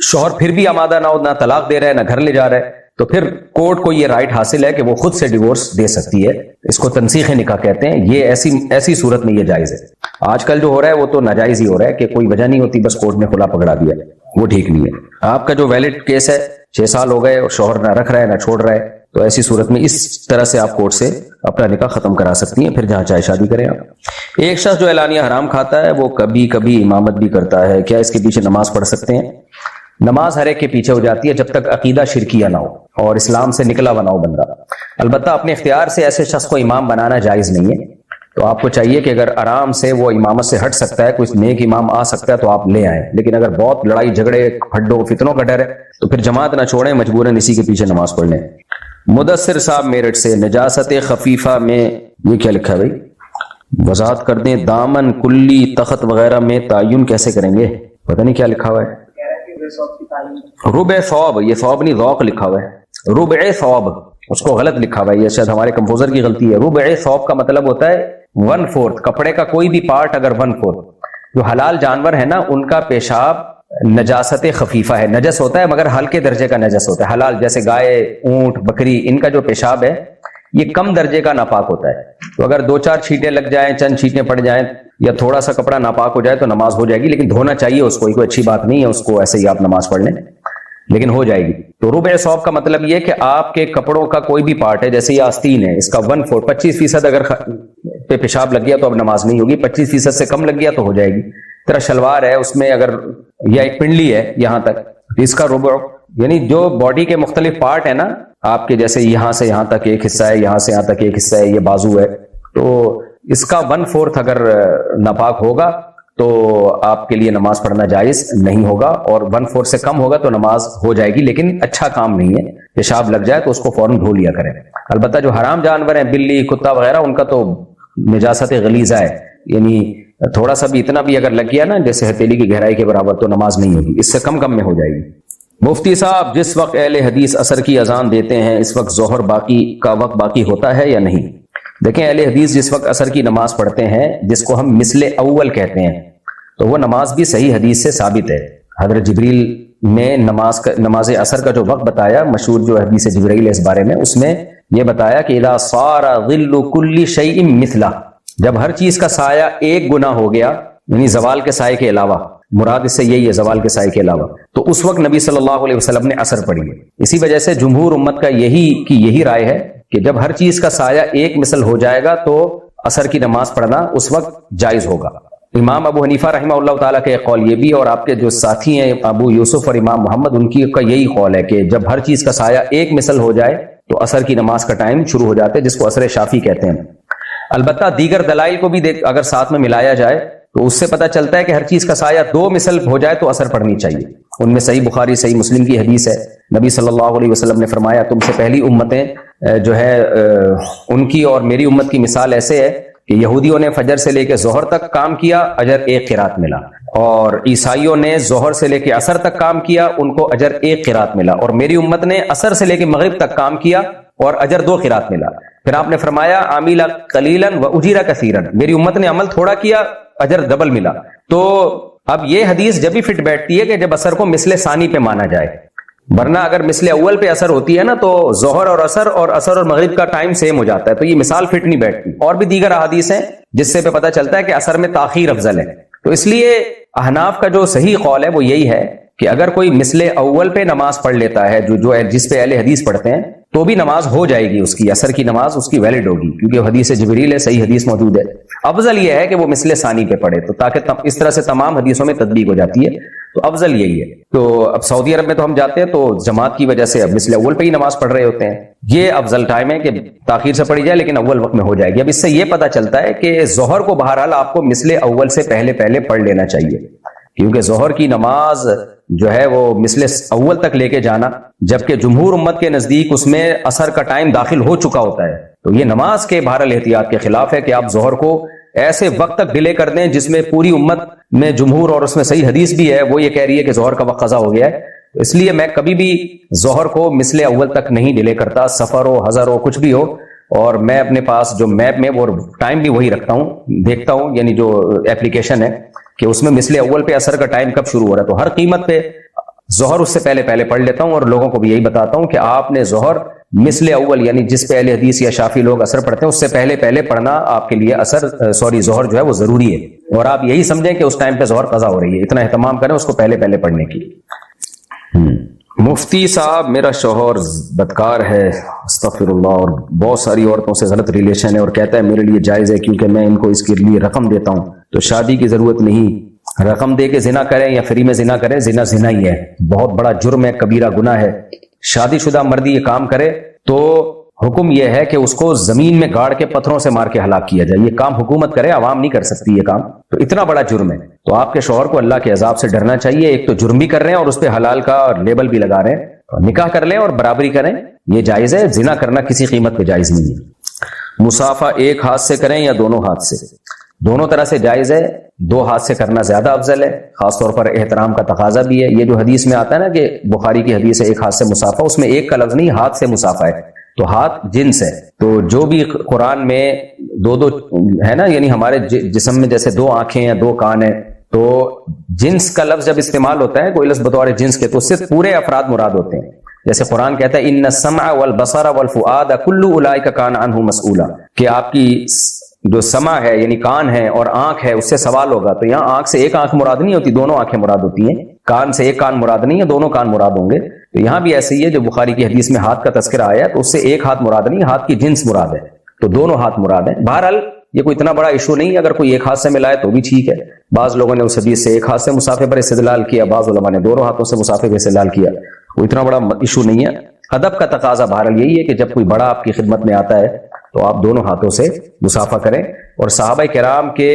شوہر پھر بھی آمادہ نہ ہو، نہ طلاق دے رہا ہے نہ گھر لے جا رہا ہے، تو پھر کورٹ کو یہ رائٹ حاصل ہے کہ وہ خود سے ڈیورس دے سکتی ہے، اس کو تنسیخ نکاح کہتے ہیں، یہ ایسی صورت میں یہ جائز ہے۔ آج کل جو ہو رہا ہے وہ تو ناجائز ہی ہو رہا ہے کہ کوئی وجہ نہیں ہوتی، بس کورٹ نے کھلا پکڑا دیا، وہ ٹھیک نہیں ہے۔ آپ کا جو ویلڈ کیس ہے 6 سال ہو گئے اور شوہر نہ رکھ رہا ہے نہ چھوڑ رہا ہے، تو ایسی صورت میں اس طرح سے آپ کورٹ سے اپنا نکاح ختم کرا سکتی ہیں، پھر جہاں چاہے شادی کریں آپ۔ ایک شخص جو اعلانیہ حرام کھاتا ہے وہ کبھی کبھی امامت بھی کرتا ہے، کیا اس کے پیچھے نماز پڑھ سکتے ہیں؟ نماز ہر ایک کے پیچھے ہو جاتی ہے جب تک عقیدہ شرکیہ نہ ہو اور اسلام سے نکلا ہوا نہ ہو بندہ، البتہ اپنے اختیار سے ایسے شخص کو امام بنانا جائز نہیں ہے، تو آپ کو چاہیے کہ اگر آرام سے وہ امامت سے ہٹ سکتا ہے، کوئی نیک امام آ سکتا ہے تو آپ لے آئیں، لیکن اگر بہت لڑائی جھگڑے پھڈوں فتنوں کا ڈر ہے تو پھر جماعت نہ چھوڑیں، مجبوراً اسی کے پیچھے نماز پڑھ لیں۔ مدثر صاحب میرٹھ سے، نجاست خفیفہ میں یہ کیا لکھا ہے بھائی؟ وضاحت کر دیں، دامن کلی تخت وغیرہ میں تعین کیسے کریں گے؟ پتہ نہیں کیا لکھا ہوا ہے، ربع ثوب، یہ ثوب نہیں ذوق لکھا ہوا ہے، ربع ثوب، اس کو غلط لکھا ہوا ہے، یہ شاید ہمارے کمپوزر کی غلطی ہے۔ ربع ثوب کا مطلب ہوتا ہے 1/4، کپڑے کا کوئی بھی پارٹ اگر 1/4، جو حلال جانور ہے نا ان کا پیشاب نجاست خفیفہ ہے، نجس ہوتا ہے مگر ہلکے درجے کا نجس ہوتا ہے، حلال جیسے گائے، اونٹ، بکری، ان کا جو پیشاب ہے یہ کم درجے کا ناپاک ہوتا ہے، تو اگر 2-4 چھینٹیں لگ جائیں، چند چھینٹیں پڑ جائیں یا تھوڑا سا کپڑا ناپاک ہو جائے تو نماز ہو جائے گی، لیکن دھونا چاہیے اس کو، کوئی اچھی بات نہیں ہے اس کو ایسے ہی آپ نماز پڑھ لیں، لیکن ہو جائے گی۔ تو ربع ثوب کا مطلب یہ کہ آپ کے کپڑوں کا کوئی بھی پارٹ ہے، جیسے یہ آستین ہے، اس کا 1/4 25% اگر پہ پیشاب لگ گیا تو اب نماز نہیں ہوگی، 25% سے کم لگ گیا تو ہو جائے گی۔ تیرا شلوار ہے اس میں اگر، یا ایک پنڈلی ہے یہاں تک، اس کا ربع، یعنی جو باڈی کے مختلف پارٹ ہے نا آپ کے، جیسے یہاں سے یہاں تک ایک حصہ ہے، یہاں سے یہاں تک ایک حصہ ہے، یہ بازو ہے، تو اس کا 1/4 اگر ناپاک ہوگا تو آپ کے لیے نماز پڑھنا جائز نہیں ہوگا، اور 1/4 سے کم ہوگا تو نماز ہو جائے گی، لیکن اچھا کام نہیں ہے، پیشاب لگ جائے تو اس کو فوراً دھو لیا کریں۔ البتہ جو حرام جانور ہیں، بلی، کتا وغیرہ، ان کا تو نجاست غلیظہ ہے، یعنی تھوڑا سا بھی اتنا بھی اگر لگ گیا نا جیسے ہتھیلی کی گہرائی کے برابر تو نماز نہیں ہوگی، اس سے کم میں ہو جائے گی۔ مفتی صاحب، جس وقت اہل حدیث عصر کی اذان دیتے ہیں اس وقت ظہر کا وقت باقی ہوتا ہے یا نہیں؟ دیکھیں، اہل حدیث جس وقت عصر کی نماز پڑھتے ہیں جس کو ہم مثل اول کہتے ہیں، تو وہ نماز بھی صحیح حدیث سے ثابت ہے، حضرت جبریل میں نماز عصر کا جو وقت بتایا، مشہور جو حدیث جبرائیل ہے اس بارے میں، اس میں یہ بتایا کہ اذا صار ظل کل شیء مثلہ، جب ہر چیز کا سایہ ایک گنا ہو گیا، یعنی زوال کے سائے کے علاوہ، مراد اس سے یہی ہے زوال کے سائے کے علاوہ، تو اس وقت نبی صلی اللہ علیہ وسلم نے عصر پڑھی ہے۔ اسی وجہ سے جمہور امت کا یہی رائے ہے کہ جب ہر چیز کا سایہ ایک مثل ہو جائے گا تو عصر کی نماز پڑھنا اس وقت جائز ہوگا۔ امام ابو حنیفہ رحمہ اللہ تعالیٰ کا ایک قول یہ بھی، اور آپ کے جو ساتھی ہیں ابو یوسف اور امام محمد، ان کی کا یہی قول ہے کہ جب ہر چیز کا سایہ ایک مثل ہو جائے تو عصر کی نماز کا ٹائم شروع ہو جاتا ہے، جس کو عصر شافی کہتے ہیں۔ البتہ دیگر دلائل کو بھی اگر ساتھ میں ملایا جائے تو اس سے پتہ چلتا ہے کہ ہر چیز کا سایہ دو مثل ہو جائے تو عصر پڑھنی چاہیے۔ ان میں صحیح بخاری صحیح مسلم کی حدیث ہے، نبی صلی اللہ علیہ وسلم نے فرمایا تم سے پہلی امتیں جو ہے ان کی اور میری امت کی مثال ایسے ہے کہ یہودیوں نے فجر سے لے کے ظہر تک کام کیا، اجر ایک قرات ملا، اور عیسائیوں نے ظہر سے لے کے عصر تک کام کیا، ان کو اجر ایک قرات ملا، اور میری امت نے عصر سے لے کے مغرب تک کام کیا اور اجر 2 قرات ملا۔ پھر آپ نے فرمایا عامل قلیلا و اجر کثیرا، میری امت نے عمل تھوڑا کیا، اجر ڈبل ملا۔ تو اب یہ حدیث جب بھی فٹ بیٹھتی ہے کہ جب عصر کو مثل ثانی پہ مانا جائے، ورنہ اگر مثل اول پہ اثر ہوتی ہے نا تو ظہر اور عصر اور مغرب کا ٹائم سیم ہو جاتا ہے، تو یہ مثال فٹ نہیں بیٹھتی۔ اور بھی دیگر احادیث ہیں جس سے پتہ چلتا ہے کہ عصر میں تاخیر افضل ہے۔ تو اس لیے احناف کا جو صحیح قول ہے وہ یہی ہے کہ اگر کوئی مثل اول پہ نماز پڑھ لیتا ہے جو جس پہ اہل حدیث پڑھتے ہیں، تو بھی نماز ہو جائے گی، اس کی عصر کی نماز اس کی ویلڈ ہوگی، کیونکہ حدیث جبریل ہے، صحیح حدیث موجود ہے۔ افضل یہ ہے کہ وہ مثل ثانی پہ پڑھے، تو تاکہ اس طرح سے تمام حدیثوں میں تطبیق ہو جاتی ہے، تو افضل یہی ہے۔ تو اب سعودی عرب میں تو ہم جاتے ہیں تو جماعت کی وجہ سے اب مثل اول پہ ہی نماز پڑھ رہے ہوتے ہیں، یہ افضل ٹائم ہے کہ تاخیر سے پڑھی جائے لیکن اول وقت میں ہو جائے گی۔ اب اس سے یہ پتہ چلتا ہے کہ ظہر کو بہرحال آپ کو مثل اول سے پہلے پڑھ لینا چاہیے، کیونکہ ظہر کی نماز جو ہے وہ مثل اول تک لے کے جانا، جبکہ جمہور امت کے نزدیک اس میں عصر کا ٹائم داخل ہو چکا ہوتا ہے، تو یہ نماز کے بہرحال احتیاط کے خلاف ہے کہ آپ ظہر کو ایسے وقت تک ڈیلے کر دیں جس میں پوری امت میں جمہور اور اس میں صحیح حدیث بھی ہے وہ یہ کہہ رہی ہے کہ ظہر کا وقت قضا ہو گیا ہے۔ اس لیے میں کبھی بھی ظہر کو مثل اول تک نہیں ڈیلے کرتا، سفر ہو حضر ہو کچھ بھی ہو، اور میں اپنے پاس جو میپ میں وہ ٹائم بھی وہی رکھتا ہوں، دیکھتا ہوں یعنی جو ایپلیکیشن ہے کہ اس میں مثل اول پہ عصر کا ٹائم کب شروع ہو رہا ہے، تو ہر قیمت پہ ظہر اس سے پہلے پڑھ لیتا ہوں، اور لوگوں کو بھی یہی بتاتا ہوں کہ آپ نے ظہر مثل اول یعنی جس پہ اہل حدیث یا شافی لوگ عصر پڑھتے ہیں اس سے پہلے پڑھنا آپ کے لیے ظہر جو ہے وہ ضروری ہے، اور آپ یہی سمجھیں کہ اس ٹائم پہ ظہر قضا ہو رہی ہے، اتنا اہتمام کریں اس کو پہلے پڑھنے کی۔ مفتی صاحب میرا شوہر بدکار ہے، استغفر اللہ، اور بہت ساری عورتوں سے غلط ریلیشن ہے، اور کہتا ہے میرے لیے جائز ہے کیونکہ میں ان کو اس کے لیے رقم دیتا ہوں، تو شادی کی ضرورت نہیں، رقم دے کے زنا کریں یا فری میں زنا کریں، زنا ہی ہے، بہت بڑا جرم ہے، کبیرہ گناہ ہے۔ شادی شدہ مرد یہ کام کرے تو حکم یہ ہے کہ اس کو زمین میں گاڑ کے پتھروں سے مار کے ہلاک کیا جائے، یہ کام حکومت کرے، عوام نہیں کر سکتی یہ کام، تو اتنا بڑا جرم ہے۔ تو آپ کے شوہر کو اللہ کے عذاب سے ڈرنا چاہیے، ایک تو جرم بھی کر رہے ہیں اور اس پہ حلال کا لیبل بھی لگا رہے ہیں، نکاح کر لیں اور برابری کریں، یہ جائز ہے، زنا کرنا کسی قیمت پہ جائز نہیں ہے۔ مصافحہ ایک ہاتھ سے کریں یا دونوں ہاتھ سے؟ دونوں طرح سے جائز ہے، 2 ہاتھ سے کرنا زیادہ افضل ہے، خاص طور پر احترام کا تقاضا بھی ہے۔ یہ جو حدیث میں آتا ہے نا کہ بخاری کی حدیث ہے ایک ہاتھ سے مصافحہ، اس میں ایک کا لفظ نہیں، ہاتھ سے مصافحہ ہے، تو ہاتھ جنس ہے، تو جو بھی قرآن میں 2 ہے نا، یعنی ہمارے جسم میں جیسے 2 آنکھیں ہیں 2 کان ہیں، تو جنس کا لفظ جب استعمال ہوتا ہے کوئی لفظ بطور جنس کے تو اس سے پورے افراد مراد ہوتے ہیں۔ جیسے قرآن کہتا ہے ان السمع والبصر والفؤاد کل اولئک کان عنہ مسئولا، کہ آپ کی جو سمع ہے یعنی کان ہے اور آنکھ ہے اس سے سوال ہوگا، تو یہاں آنکھ سے ایک آنکھ مراد نہیں ہوتی، دونوں آنکھیں مراد ہوتی ہیں، کان سے ایک کان مراد نہیں ہے، دونوں کان مراد ہوں گے۔ تو یہاں بھی ایسے ہی ہے، جو بخاری کی حدیث میں ہاتھ کا تذکرہ آیا ہے تو اس سے ایک ہاتھ مراد نہیں، ہاتھ کی جنس مراد ہے، تو دونوں ہاتھ مراد ہیں۔ بہرحال یہ کوئی اتنا بڑا ایشو نہیں ہے، اگر کوئی ایک ہاتھ سے ملائے تو بھی ٹھیک ہے۔ بعض لوگوں نے اس حدیث سے ایک ہاتھ سے مصافحے پر استدلال کیا، بعض علماء نے دونوں ہاتھوں سے مصافحے پر استدلال کیا، کوئی اتنا بڑا ایشو نہیں ہے۔ ادب کا تقاضا بہرحال یہی ہے کہ جب کوئی بڑا آپ کی خدمت میں آتا ہے تو آپ دونوں ہاتھوں سے مصافحہ کریں، اور صحابہ کرام کے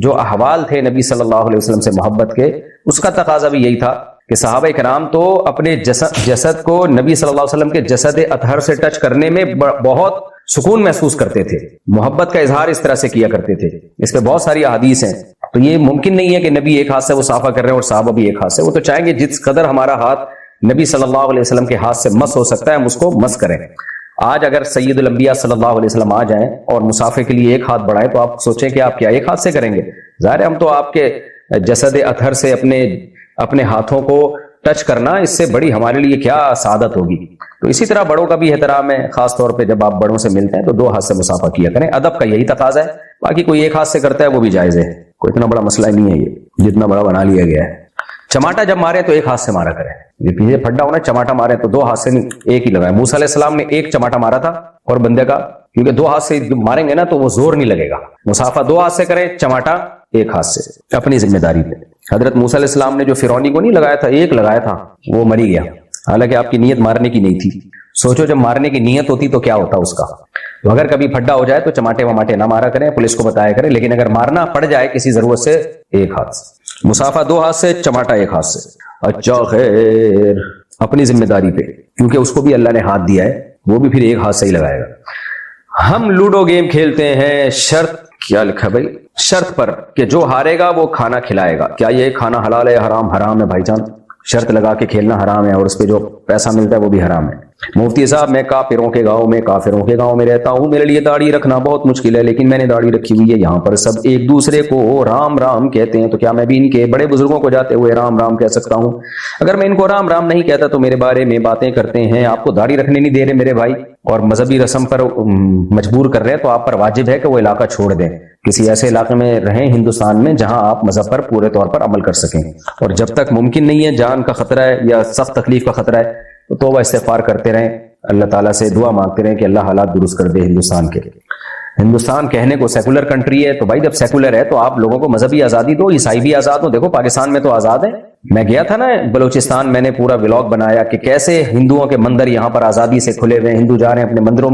جو احوال تھے نبی صلی اللہ علیہ وسلم سے محبت کے، اس کا تقاضا بھی یہی تھا کہ صحابہ کرام تو اپنے جسد کو نبی صلی اللہ علیہ وسلم کے جسد اطہر سے ٹچ کرنے میں بہت سکون محسوس کرتے تھے، محبت کا اظہار اس طرح سے کیا کرتے تھے۔ اس پہ بہت ساری احادیث ہیں، تو یہ ممکن نہیں ہے کہ نبی ایک ہاتھ سے مصافحہ کر رہے ہیں اور صحابہ بھی ایک ہاتھ سے، وہ تو چاہیں گے جس قدر ہمارا ہاتھ نبی صلی اللہ علیہ وسلم کے ہاتھ سے مس ہو سکتا ہے ہم اس کو مس کریں۔ آج اگر سید الانبیاء صلی اللہ علیہ وسلم آ جائیں اور مصافحے کے لیے ایک ہاتھ بڑھائیں تو آپ سوچیں کہ آپ کیا ایک ہاتھ سے کریں گے؟ ظاہر ہے ہم تو آپ کے جسد اطہر سے اپنے ہاتھوں کو ٹچ کرنا اس سے بڑی ہمارے لیے کیا سعادت ہوگی. تو اسی طرح بڑوں کا بھی احترام ہے, خاص طور پہ جب آپ بڑوں سے ملتے ہیں تو 2 ہاتھ سے مصافحہ کیا کریں. ادب کا یہی تقاضا ہے, باقی کوئی 1 ہاتھ سے کرتا ہے وہ بھی جائز ہے, کوئی اتنا بڑا مسئلہ نہیں ہے یہ جتنا بڑا بنا لیا گیا ہے. چماٹا جب مارے تو 1 ہاتھ سے مارا کریں, یہ پیچھے پھڈا ہونا, چماٹا مارے تو 2 ہاتھ سے نہیں, 1 ہی لگائے. موسیٰ علیہ السلام نے 1 چماٹا مارا تھا اور بندے کا, کیونکہ 2 ہاتھ سے ماریں گے نا تو وہ زور نہیں لگے گا. مصافحہ 2 ہاتھ سے کریں, چماٹا 1 ہاتھ سے, اپنی ذمہ داری پہ. حضرت موسیٰ علیہ السلام نے جو فرعونی کو نہیں لگایا تھا, 1 لگایا تھا, وہ مری گیا, حالانکہ آپ کی نیت مارنے کی نہیں تھی. سوچو جب مارنے کی نیت ہوتی تو کیا ہوتا اس کا. تو اگر کبھی پھڈا ہو جائے تو چماٹے وماٹے نہ مارا کریں, پولیس کو بتایا کریں, لیکن اگر مارنا پڑ جائے کسی ضرورت سے 1 ہاتھ سے. مصافحہ 2 ہاتھ سے, چماٹا 1 ہاتھ سے. اچھا خیر, اپنی ذمہ داری پہ, کیونکہ اس کو بھی اللہ نے ہاتھ دیا ہے, وہ بھی پھر 1 ہاتھ سے ہی لگائے گا. ہم لوڈو گیم کھیلتے ہیں, شرط کیا لکھا بھائی, شرط پر کہ جو ہارے گا وہ کھانا کھلائے گا. کیا یہ کھانا حلال ہے حرام؟ حرام ہے بھائی جان, شرط لگا کے کھیلنا حرام ہے, اور اس پہ جو پیسہ ملتا ہے وہ بھی حرام ہے. مفتی صاحب, میں کافروں کے گاؤں میں رہتا ہوں, میرے لیے داڑھی رکھنا بہت مشکل ہے, لیکن میں نے داڑھی رکھی ہوئی ہے. یہاں پر سب ایک دوسرے کو رام رام کہتے ہیں, تو کیا میں بھی ان کے بڑے بزرگوں کو جاتے ہوئے رام رام کہہ سکتا ہوں؟ اگر میں ان کو رام رام نہیں کہتا تو میرے بارے میں باتیں کرتے ہیں. آپ کو داڑھی رکھنے نہیں دے رہے میرے بھائی, اور مذہبی رسم پر مجبور کر رہے ہیں, تو آپ پر واجب ہے کہ وہ علاقہ چھوڑ دیں, کسی ایسے علاقے میں رہیں ہندوستان میں جہاں آپ مذہب پر پورے طور پر عمل کر سکیں. اور جب تک ممکن نہیں ہے, جان کا خطرہ ہے یا سخت تکلیف کا خطرہ ہے, تو توبہ استغفار کرتے رہیں, اللہ تعالیٰ سے دعا مانگتے رہیں کہ اللہ حالات درست کر دے ہندوستان کے. ہندوستان کہنے کو سیکولر کنٹری ہے, تو بھائی جب سیکولر ہے تو آپ لوگوں کو مذہبی آزادی دو, عیسائی بھی آزاد ہو. دیکھو پاکستان میں تو آزاد ہے. میں گیا تھا نا بلوچستان, میں نے پورا ولاگ بنایا کہ کیسے ہندوؤں کے مندر یہاں پر آزادی سے کھلے ہوئے ہیں, ہندو جا رہے ہیں اپنے مندروں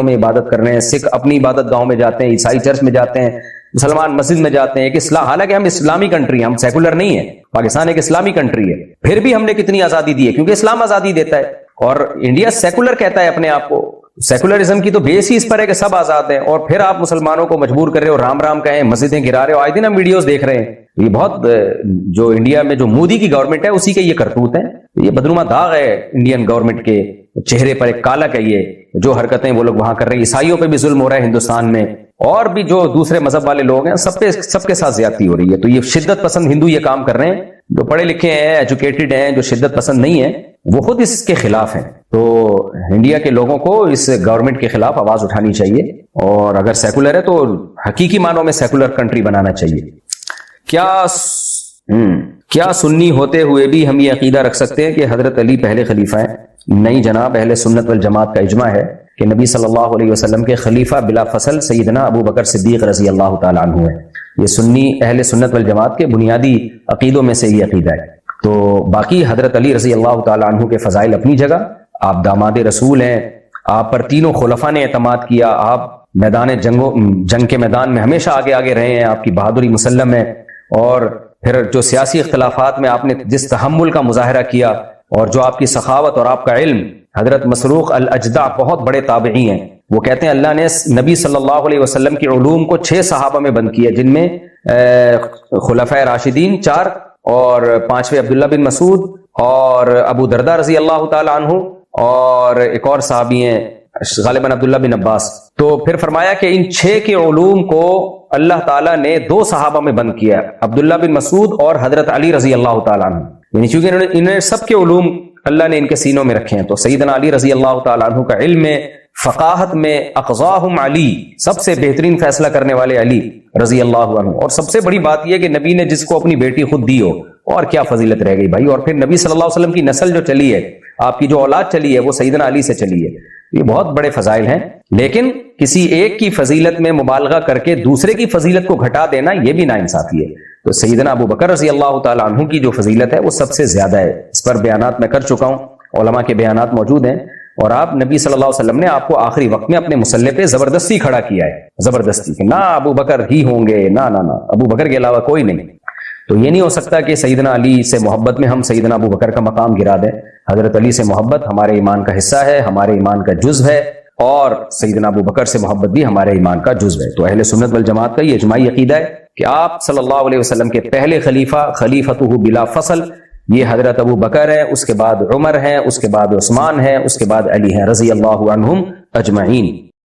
میں عبادت کر رہے ہیں, سکھ اپنی عبادت گاہوں میں جاتے ہیں, عیسائی چرچ میں جاتے ہیں, مسلمان مسجد میں جاتے ہیں. ایک حالانکہ ہم اسلامی کنٹری ہیں, ہم سیکولر نہیں ہیں. پاکستان ایک اسلامی کنٹری ہے, پھر بھی ہم نے کتنی آزادی دی ہے, کیونکہ اسلام آزادی دیتا ہے. اور انڈیا سیکولر کہتا ہے اپنے آپ کو. سیکولرزم کی تو بیس ہی اس پر ہے کہ سب آزاد ہیں, اور پھر آپ مسلمانوں کو مجبور کر رہے ہو رام رام کہیں, مسجدیں گرا رہے ہو. آئے دن ہم ویڈیوز دیکھ رہے ہیں. یہ بہت جو انڈیا میں جو مودی کی گورنمنٹ ہے اسی کے یہ کرتوت ہیں. یہ بدنما داغ ہے انڈین گورنمنٹ کے چہرے پر, ایک کالا ہے یہ جو حرکتیں وہ لوگ وہاں کر رہے ہیں. عیسائیوں پہ بھی ظلم ہو رہا ہے ہندوستان میں, اور بھی جو دوسرے مذہب والے لوگ ہیں سب کے ساتھ زیادتی ہو رہی ہے. تو یہ شدت پسند ہندو یہ کام کر رہے ہیں. جو پڑھے لکھے ہیں, ایجوکیٹڈ ہیں, جو شدت پسند نہیں ہیں, وہ خود اس کے خلاف ہیں. تو انڈیا کے لوگوں کو اس گورنمنٹ کے خلاف آواز اٹھانی چاہیے, اور اگر سیکولر ہے تو حقیقی معنوں میں سیکولر کنٹری بنانا چاہیے. کیا سنی ہوتے ہوئے بھی ہم یہ عقیدہ رکھ سکتے ہیں کہ حضرت علی پہلے خلیفہ ہیں؟ نہیں جناب, اہل سنت والجماعت کا اجماع ہے کہ نبی صلی اللہ علیہ وسلم کے خلیفہ بلا فصل سیدنا ابو بکر صدیق رضی اللہ تعالیٰ عنہ ہیں. یہ سنی اہل سنت والجماعت کے بنیادی عقیدوں میں سے یہ عقیدہ ہے. تو باقی حضرت علی رضی اللہ تعالیٰ عنہ کے فضائل اپنی جگہ, آپ داماد رسول ہیں, آپ پر تینوں خلفاء نے اعتماد کیا, آپ میدان جنگ کے میدان میں ہمیشہ آگے آگے رہے ہیں, آپ کی بہادری مسلم ہے. اور پھر جو سیاسی اختلافات میں آپ نے جس تحمل کا مظاہرہ کیا, اور جو آپ کی سخاوت اور آپ کا علم, حضرت مسروق الاجدع بہت بڑے تابعی ہیں, وہ کہتے ہیں اللہ نے نبی صلی اللہ علیہ وسلم کی علوم کو 6 صحابہ میں بند کیا, جن میں خلفائے راشدین 4 اور 5ویں عبداللہ بن مسعود اور ابو دردہ رضی اللہ تعالیٰ عنہ, اور ایک اور صحابی ہیں غالباً عبداللہ بن عباس. تو پھر فرمایا کہ ان 6 کے علوم کو اللہ تعالیٰ نے 2 صحابہ میں بند کیا, عبداللہ بن مسعود اور حضرت علی رضی اللہ تعالیٰ عنہ, یعنی چونکہ انہیں سب کے علوم اللہ نے ان کے سینوں میں رکھے ہیں. تو سیدنا علی رضی اللہ تعالیٰ عنہ کا علم میں, فقاہت میں, اقضاہم علی, سب سے بہترین فیصلہ کرنے والے علی رضی اللہ عنہ. اور سب سے بڑی بات یہ کہ نبی نے جس کو اپنی بیٹی خود دی ہو, اور کیا فضیلت رہ گئی بھائی. اور پھر نبی صلی اللہ علیہ وسلم کی نسل جو چلی ہے, آپ کی جو اولاد چلی ہے, وہ سیدنا علی سے چلی ہے. یہ بہت بڑے فضائل ہیں, لیکن کسی ایک کی فضیلت میں مبالغہ کر کے دوسرے کی فضیلت کو گھٹا دینا یہ بھی ناانصافی ہے. تو سیدنا ابو بکر رضی اللہ تعالیٰ عنہ کی جو فضیلت ہے وہ سب سے زیادہ ہے. اس پر بیانات میں کر چکا ہوں, علماء کے بیانات موجود ہیں. اور آپ نبی صلی اللہ علیہ وسلم نے آپ کو آخری وقت میں اپنے مسلح پہ زبردستی کھڑا کیا ہے, زبردستی, کہ نہ ابو بکر ہی ہوں گے, نہ ابو بکر کے علاوہ کوئی نہیں. تو یہ نہیں ہو سکتا کہ سیدنا علی سے محبت میں ہم سیدنا ابو بکر کا مقام گرا دیں. حضرت علی سے محبت ہمارے ایمان کا حصہ ہے, ہمارے ایمان کا جزو ہے, اور سیدنا ابو بکر سے محبت بھی ہمارے ایمان کا جزو ہے. تو اہل سنت والجماعت کا یہ اجماعی عقیدہ ہے کہ آپ صلی اللہ علیہ وسلم کے پہلے خلیفہ, خلیفۃ بلا فصل, یہ حضرت ابو بکر ہے, اس کے بعد عمر ہیں, اس کے بعد عثمان ہیں, اس کے بعد علی ہیں رضی اللہ عنہم اجمعین.